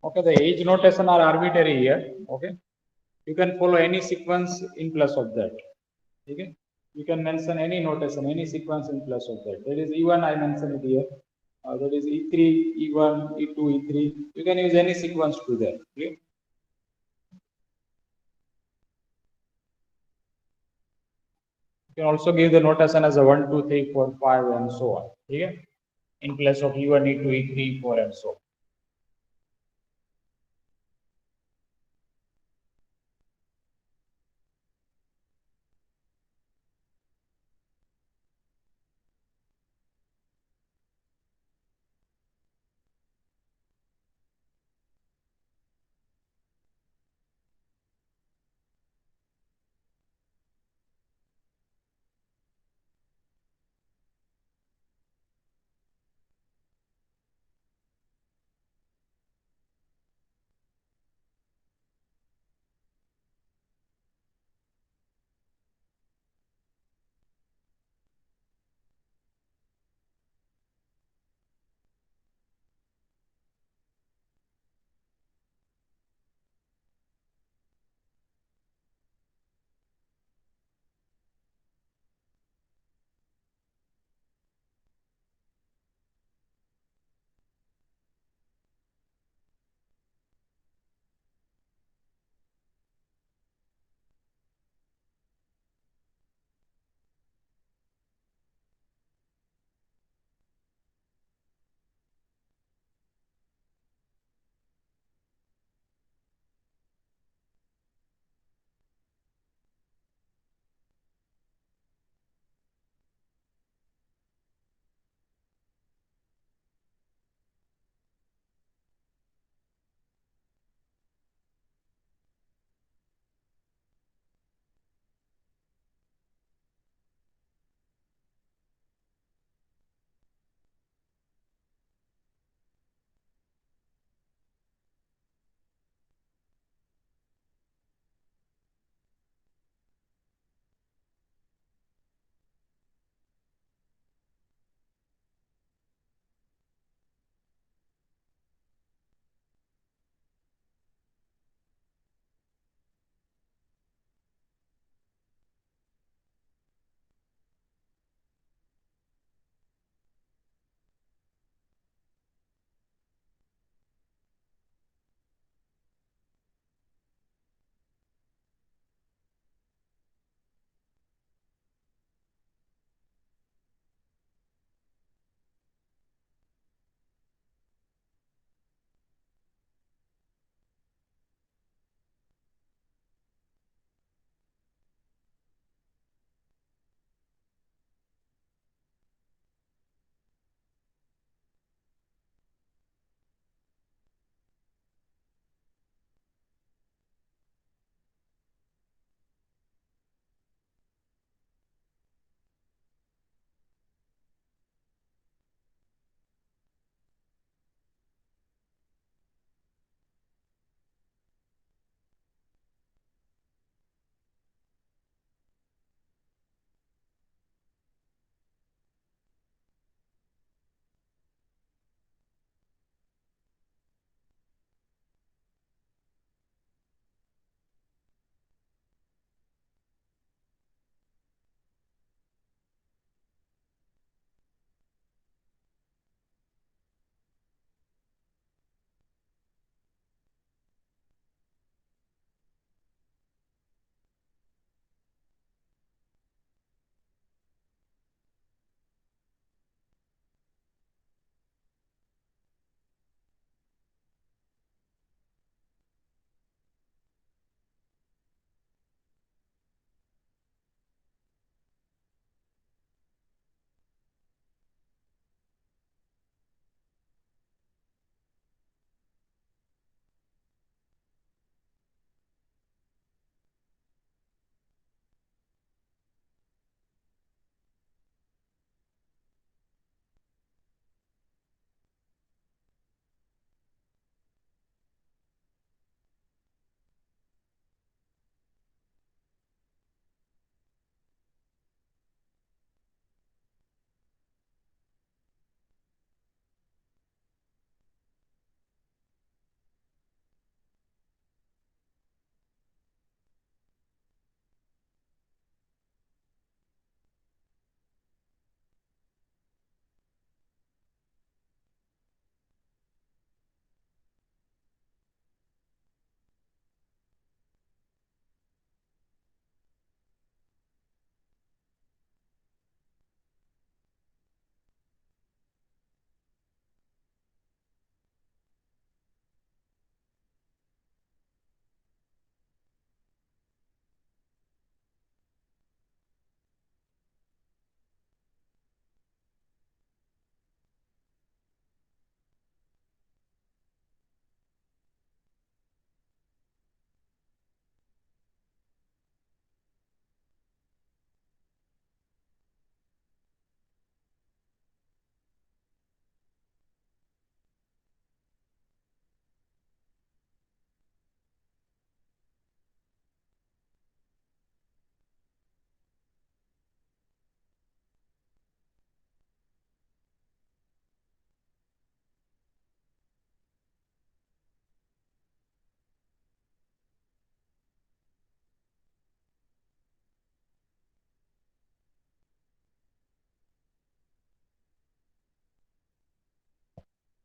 Okay, the age notation are arbitrary here. Okay, you can follow any sequence in place of that. Okay, you can mention any notation, any sequence in place of that. There is E1, I mentioned it here. There is E3, E1, E2, E3. You can use any sequence to that. Okay. You can also give the notation as a 1, 2, 3, 4, 5, and so on. Okay, in place of E1, E2, E3, E4, and so on.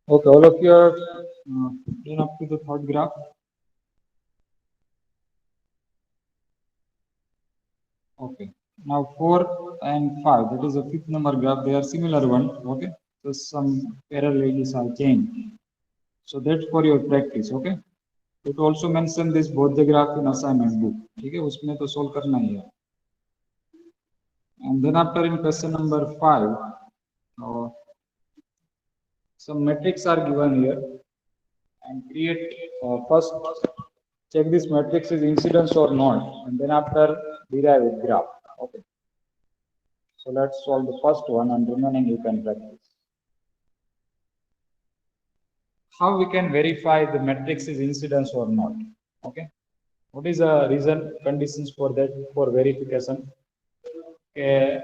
Okay, all of you are done up to the third graph. Okay. Now 4 and 5, that is a fifth number graph. They are similar one. Okay. So some parallelisms are changed. So that's for your practice. Okay. It also mention this both the graph in assignment book. Okay. उसमें तो solve करना ही है. And then after in question number 5, some metrics are given here and create first check this matrix is incidence or not, and then after derive a graph. Okay. So let's solve the first one, and remaining you can practice. How we can verify the matrix is incidence or not? Okay. What is the reason conditions for that for verification? Okay.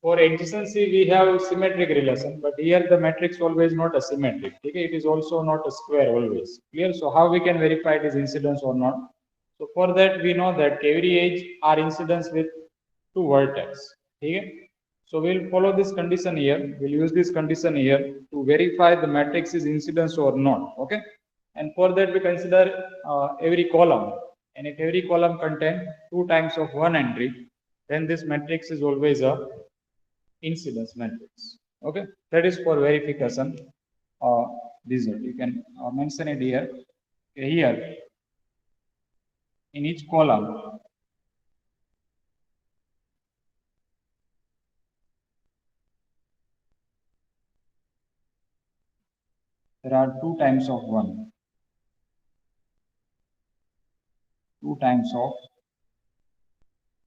For adjacency, we have symmetric relation, but here the matrix always not a symmetric. Okay, it is also not a square always. Clear? So how we can verify it is incidence or not? So for that, we know that every edge are incidence with two vertex. Okay? So we'll follow this condition here. We'll use this condition here to verify the matrix is incidence or not. Okay? And for that, we consider every column. And if every column contain 2 times of one entry, then this matrix is always a incidence matrix. Okay, that is for verification result. You can mention it here. Okay, here in each column there are 2 times of 1, 2 times of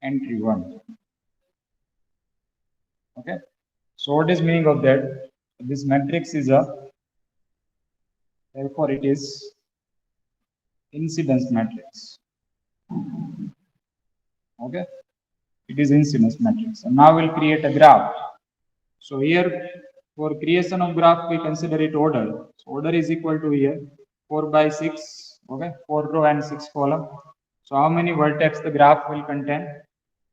entry 1. Okay, so what is meaning of that? This matrix is a, therefore it is incidence matrix. Okay, it is incidence matrix. And now we'll create a graph. So here for creation of graph we consider it order. So order is equal to here 4 by 6. Okay, 4 row and 6 column. So how many vertex the graph will contain?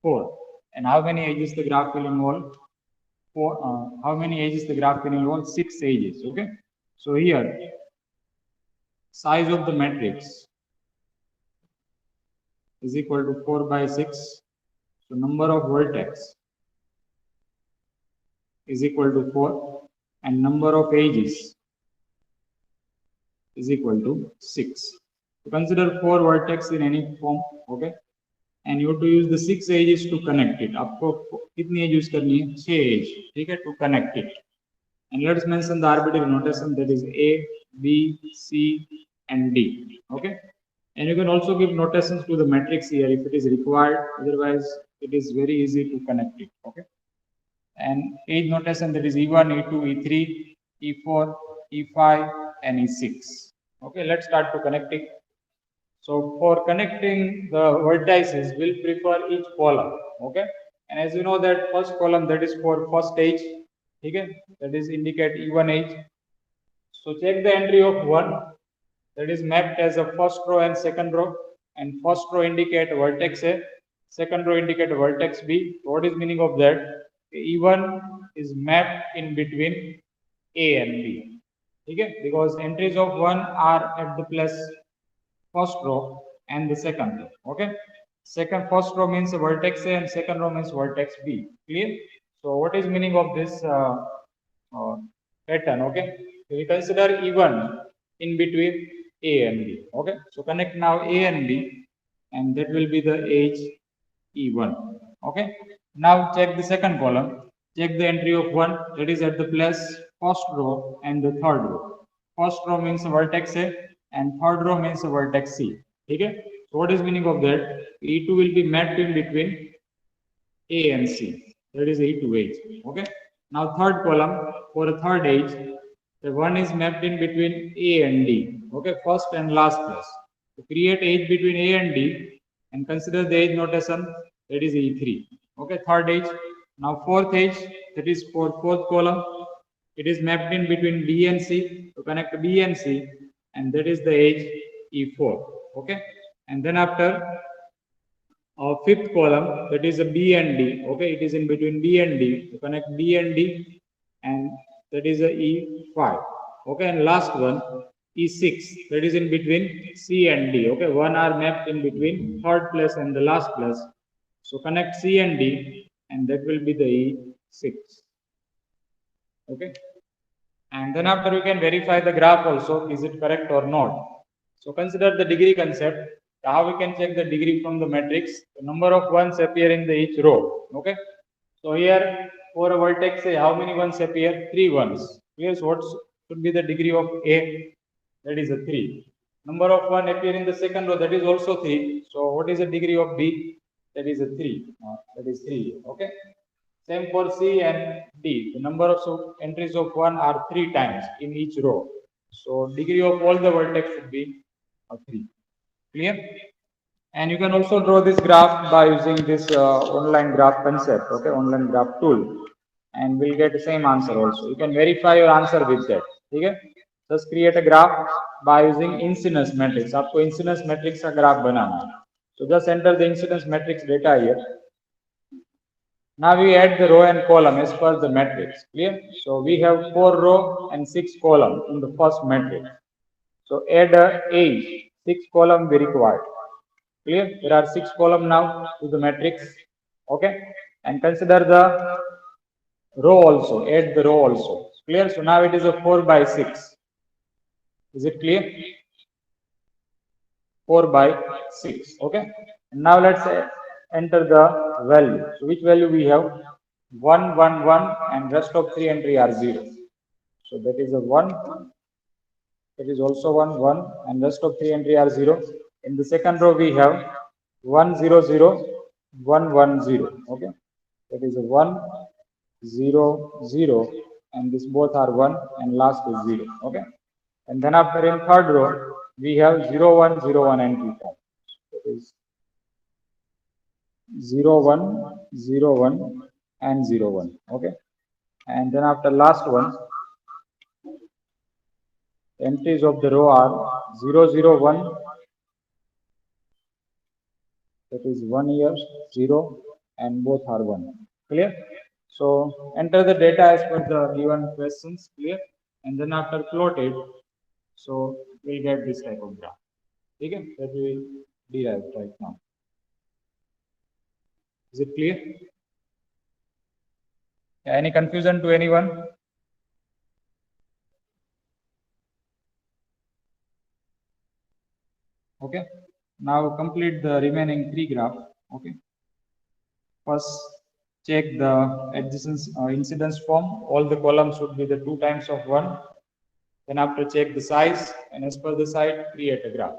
4. And how many edges the graph will involve? 4. How many edges the graph will involve? 6 edges. Okay. So here size of the matrix is equal to 4 by 6. So number of vertex is equal to 4, and number of edges is equal to 6. So consider 4 vertex in any form. Okay. And you have to use the 6 edges to connect it. आपको कितनी edge use करनी है? 6 edge. ठीक है, to connect it. And let's mention the arbitrary notation, that is A, B, C, and D. Okay. And you can also give notations to the matrix here if it is required. Otherwise, it is very easy to connect it. Okay. And edge notation, that is E1, E2, E3, E4, E5, and E6. Okay. Let's start to connect it. So for connecting the vertices, we'll prefer each column. Okay. And as you know that first column, that is for first edge. Okay. That is indicate E1 edge. So check the entry of 1, that is mapped as a first row and second row. And first row indicate vertex A, second row indicate vertex B. What is meaning of that? E1 is mapped in between A and B. Okay. Because entries of 1 are at the place first row and the second row. Okay. First row means vertex A and second row means vertex B. Clear? So what is meaning of this pattern? Okay. So we consider E1 in between A and B. Okay. So connect now A and B, and that will be the edge E1. Okay. Now check the second column. Check the entry of 1, that is at the place first row and the third row. First row means vertex A and third row means vertex C. Okay. So what is meaning of that? E2 will be mapped in between A and C. That is E2 edge. Okay. Now third column, for a third edge, the 1 is mapped in between A and D. Okay. First and last place. To create edge between A and D and consider the edge notation, that is E3. Okay. Third edge. Now fourth edge, that is for fourth column. It is mapped in between B and C. To connect B and C, and that is the edge E4. Okay. And then after fifth column, that is a B and D. Okay. It is in between B and D. To connect B and D, and that is a E5. Okay, and last one E6, that is in between C and D. Okay, one are mapped in between third place and the last place. So connect C and D, and that will be the E6. Okay, and then after we can verify the graph also, is it correct or not. So consider the degree concept. How we can check the degree from the matrix? The number of ones appear in the each row. Okay, so here for a vertex, say how many ones appear? 3 ones. Here's what should be the degree of A? That is a 3. Number of 1 appear in the second row, that is also 3. So what is the degree of B? That is a 3. That is 3. Okay. Same for C and D. The number of entries of 1 are 3 times in each row. So degree of all the vertex should be a 3. Clear? And you can also draw this graph by using this online graph concept, okay, online graph tool, and we'll get the same answer also. You can verify your answer with that. Okay? Just create a graph by using incidence matrix. आपको incidence matrix का graph बनाना है. So just enter the incidence matrix data here. Now we add the row and column as per the matrix. Clear? So we have 4 row and 6 column in the first matrix. So add a 8, 6 column be required. Clear? There are 6 column now to the matrix. Okay? And consider the row also. Add the row also. Clear? So now it is a 4 by 6. Is it clear? 4 by 6. Okay? And now let's enter the value. So which value we have? 1, 1, 1, and rest of 3 entry are 0. So that is a 1. That is also 1, 1, and rest of 3 entry are 0. In the second row we have 1, 0, 0, 1, 1, 0. Okay? That is a 1, 0, 0, and this both are 1, and last is 0. Okay? And then after in third row, we have 0, 1, 0, 1 entry form. That is 0, 1, 0, 1, and 0, 1. Okay? And then after last one, entries of the row are 0, 0, 1, that is 1 here, 0, and both are 1. Clear? So enter the data as per the given questions. Clear? And then after plot it, so we'll get this type of graph. Okay? That we derive right now. Is it clear? Yeah, any confusion to anyone? Okay. Now complete the remaining 3 graph. Okay. First, check the adjacent incidence form. All the columns should be the 2 times of 1. Then after check the size, and as per the size, create a graph.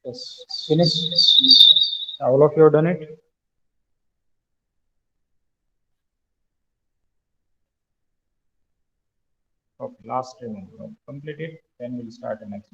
Yes. Finish. All of you have done it. Okay, last remaining. Complete it. Then we'll start the next.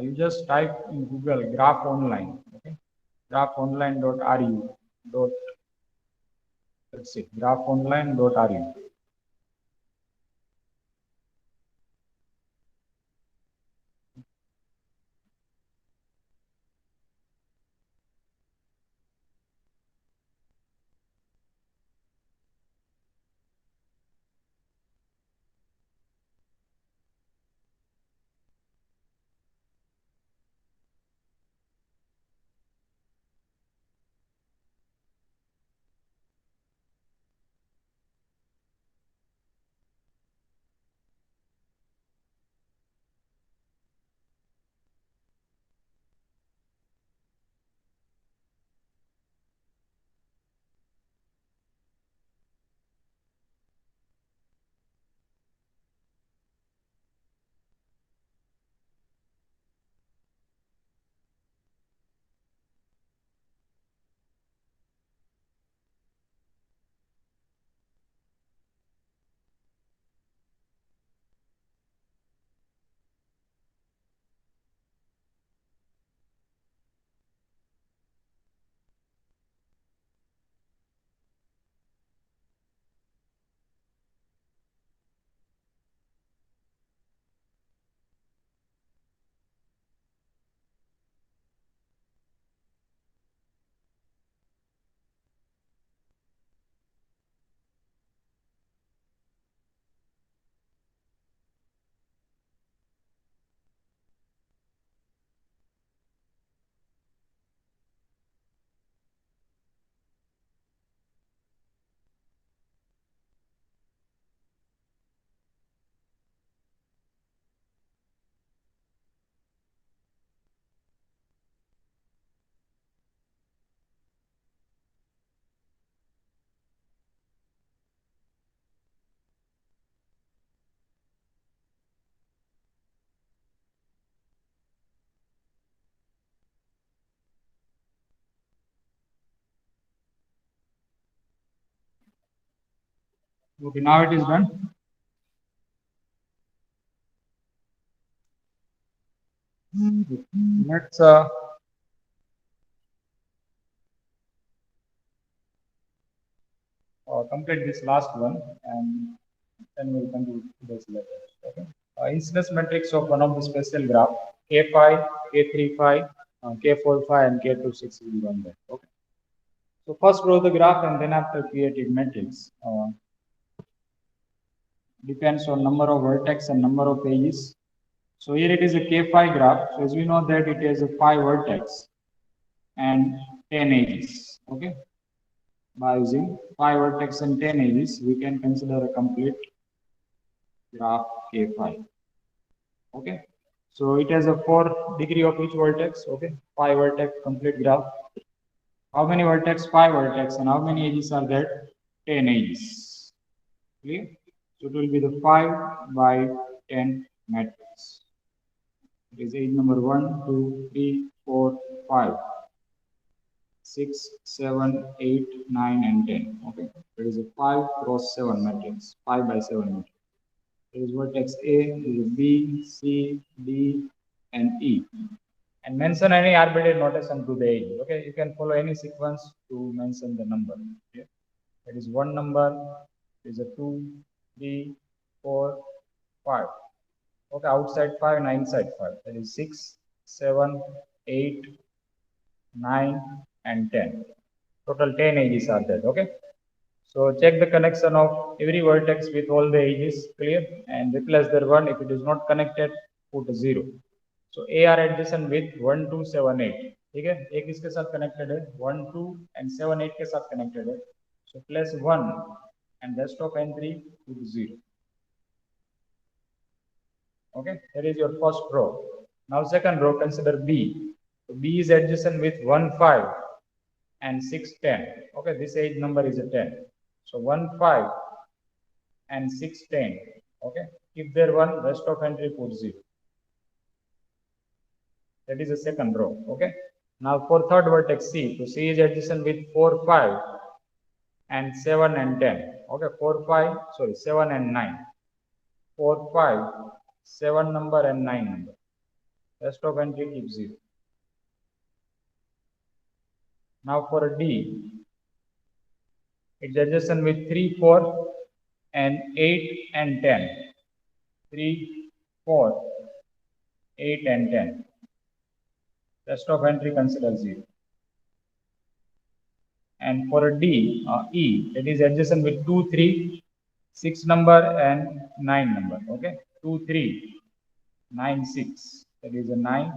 You just type in Google graph online. Okay, graphontline.ru. Dot, let's see, graphontline.ru. Okay, now it is done. Let's complete this last one, and then we'll continue this later. Okay. Incidence matrix of one of the special graph K5, K35, K45, and K26 will be on there. Okay. So first draw the graph, and then after creative matrix. Depends on number of vertex and number of edges. So here it is a K5 graph. So as we know that it has a 5 vertex and 10 edges. Okay. By using 5 vertex and 10 edges, we can consider a complete graph K5. Okay. So it has a 4 degree of each vertex. Okay. 5 vertex complete graph. How many vertex? 5 vertex. And how many edges are there? 10 edges. Clear? So it will be the 5 by 10 matrix. It is edge number 1, 2, 3, 4, 5, 6, 7, 8, 9, and 10. Okay. It is a 5 cross 7 matrix. 5 by 7 matrix. There is vertex A, there is B, C, D, and E. And mention any arbitrary notation to the edge. Okay, you can follow any sequence to mention the number. Okay? There is one number, there is a 2, 3, 4, 5. Okay, outside 5 and inside 5. There is 6, 7, 8, 9, and 10. Total 10 edges are there. Okay. So check the connection of every vertex with all the edges, clear, and replace their 1. If it is not connected, put a 0. So A are adjacent with 1, 2, 7, 8. ठीक है, एक इसके साथ connected है, 1 2 and 7 8 के साथ connected है, so place 1 and rest of n3 to 0. Okay, that is your first row. Now second row, consider B. So B is adjacent with 1 5 and 6 10. Okay, this edge number is a 10, so 1 5 and 6 10. Okay, keep there 1, rest of entry put 0. That is the second row. Okay, now for third vertex C, so C is adjacent with 4 5 and 7 and 10. Okay, 4 5, sorry, 7 and 9. 4 5, 7 number and 9 number, rest of entry keep 0. Now for D, it's adjacent with 3 4 and 8 and 10. 3 4, 8 and 10, rest of entry consider 0. And for a D, E, it is adjacent with 2 3, 6 number and 9 number. Okay, 2 3, 9 6, that is a 9.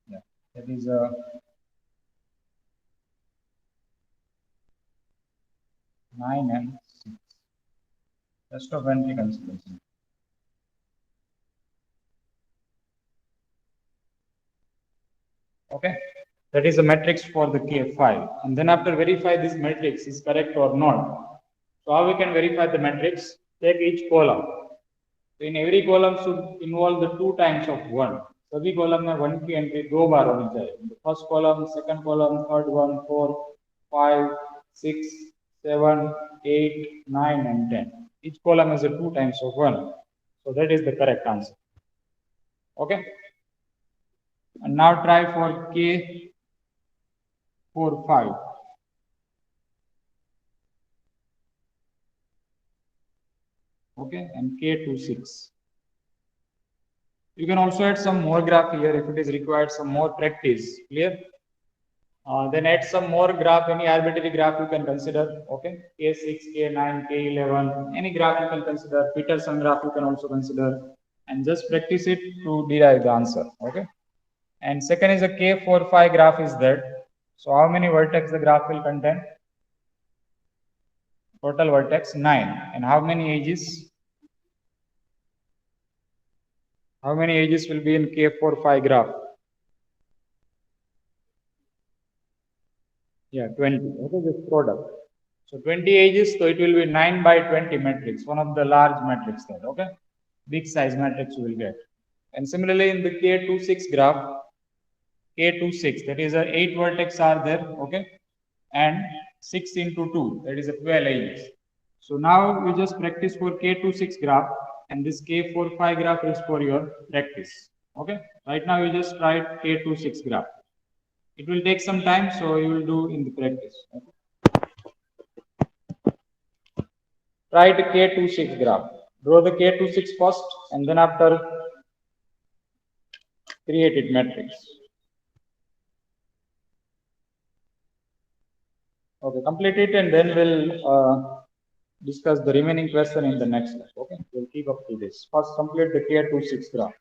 Yeah, that is a 9 and 6, rest of entry consider 0. Okay, that is a matrix for the K5. And then after verify this matrix is correct or not. So how we can verify the matrix? Take each column. So in every column should involve the 2 times of 1. सभी column में 1 की entry 2 बार होनी चाहिए. First column, second column, third one, 4 5 6 7 8 9 and 10. Each column has a 2 times of 1. So that is the correct answer. Okay. And now try for K 4 5. Okay, and K26. You can also add some more graph here if it is required some more practice. Clear? Then add some more graph, any arbitrary graph you can consider. Okay, K6, K9, K11, any graph you can consider. Peterson graph you can also consider, and just practice it to derive the answer. Okay. And second is a K4 5 graph is that. So how many vertex the graph will contain? Total vertex 9. And how many edges? How many edges will be in K4 5 graph? Yeah, 20. What is this product? So 20 edges, so it will be 9 by 20 matrix, one of the large matrix there. Okay, big size matrix you will get. And similarly in the K26 graph, K26, that is a 8 vertex are there. Okay, and 6 into 2, that is a 12 edges. So now you just practice for K26 graph, and this K45 graph is for your practice. Okay, right now you just write K26 graph. It will take some time, so you will do in the practice. Okay? Write K26 graph. Draw the K26 first, and then after create it matrix. Okay, complete it, and then we'll discuss the remaining question in the next class. Okay, we'll keep up to this. First, complete the K26 graph.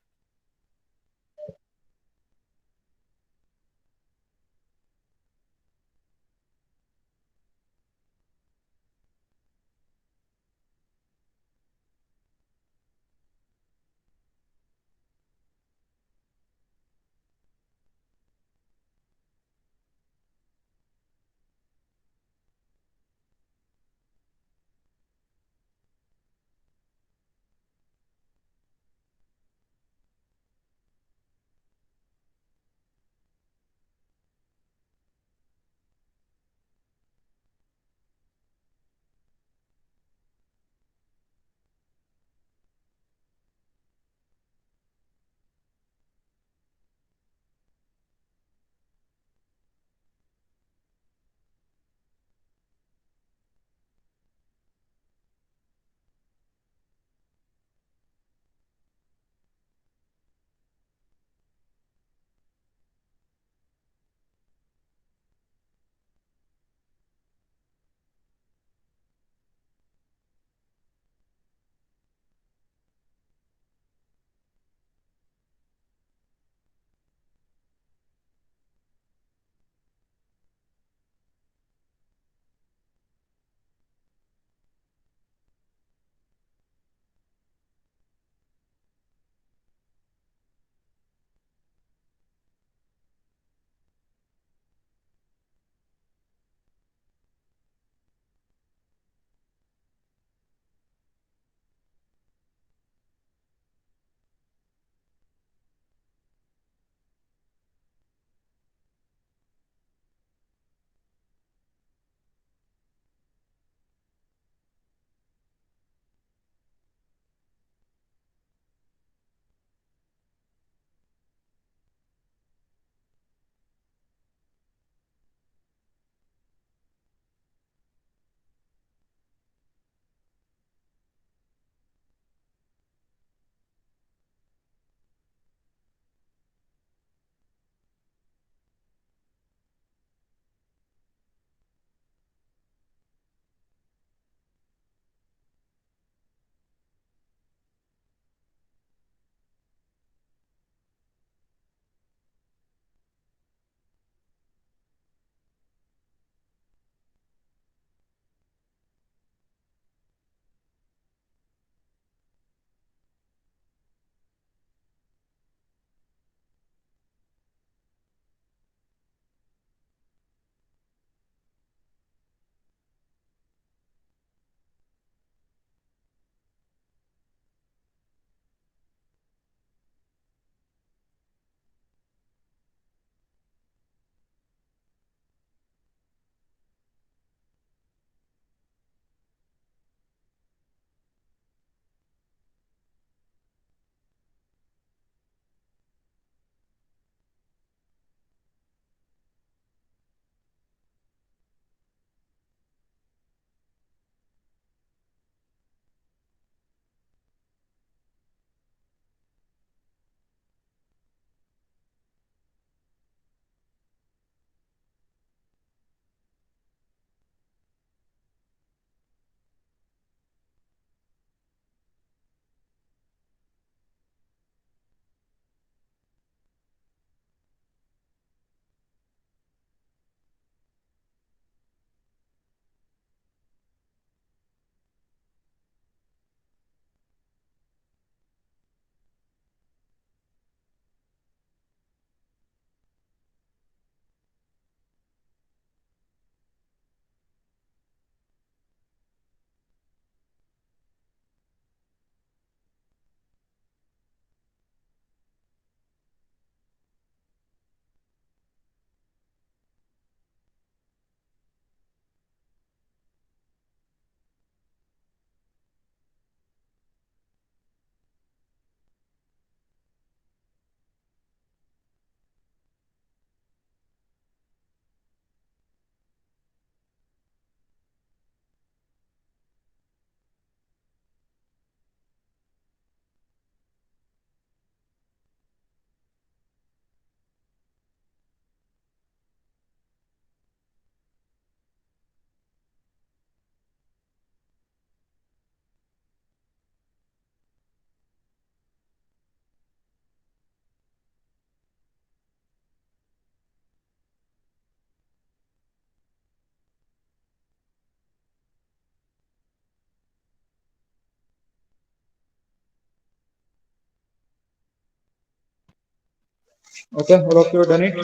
Okay, all of you done it?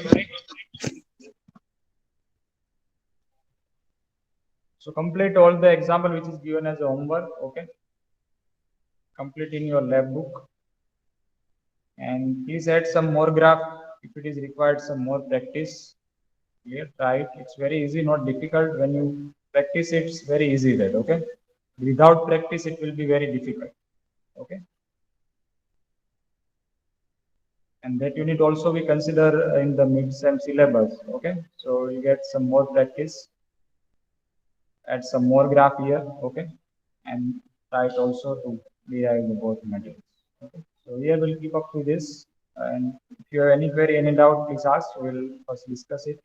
So complete all the example which is given as a homework. Okay, complete in your lab book, and please add some more graph if it is required, some more practice. Clear, try it. It's very easy, not difficult. When you practice it, it's very easy that. Okay, without practice it will be very difficult. Okay, and that unit also we consider in the mid-sem syllabus. Okay, so you get some more practice, add some more graph here. Okay, and try it also to derive the both materials. Okay, so here we'll keep up to this, and if you have any query, any doubt, please ask. We'll first discuss it.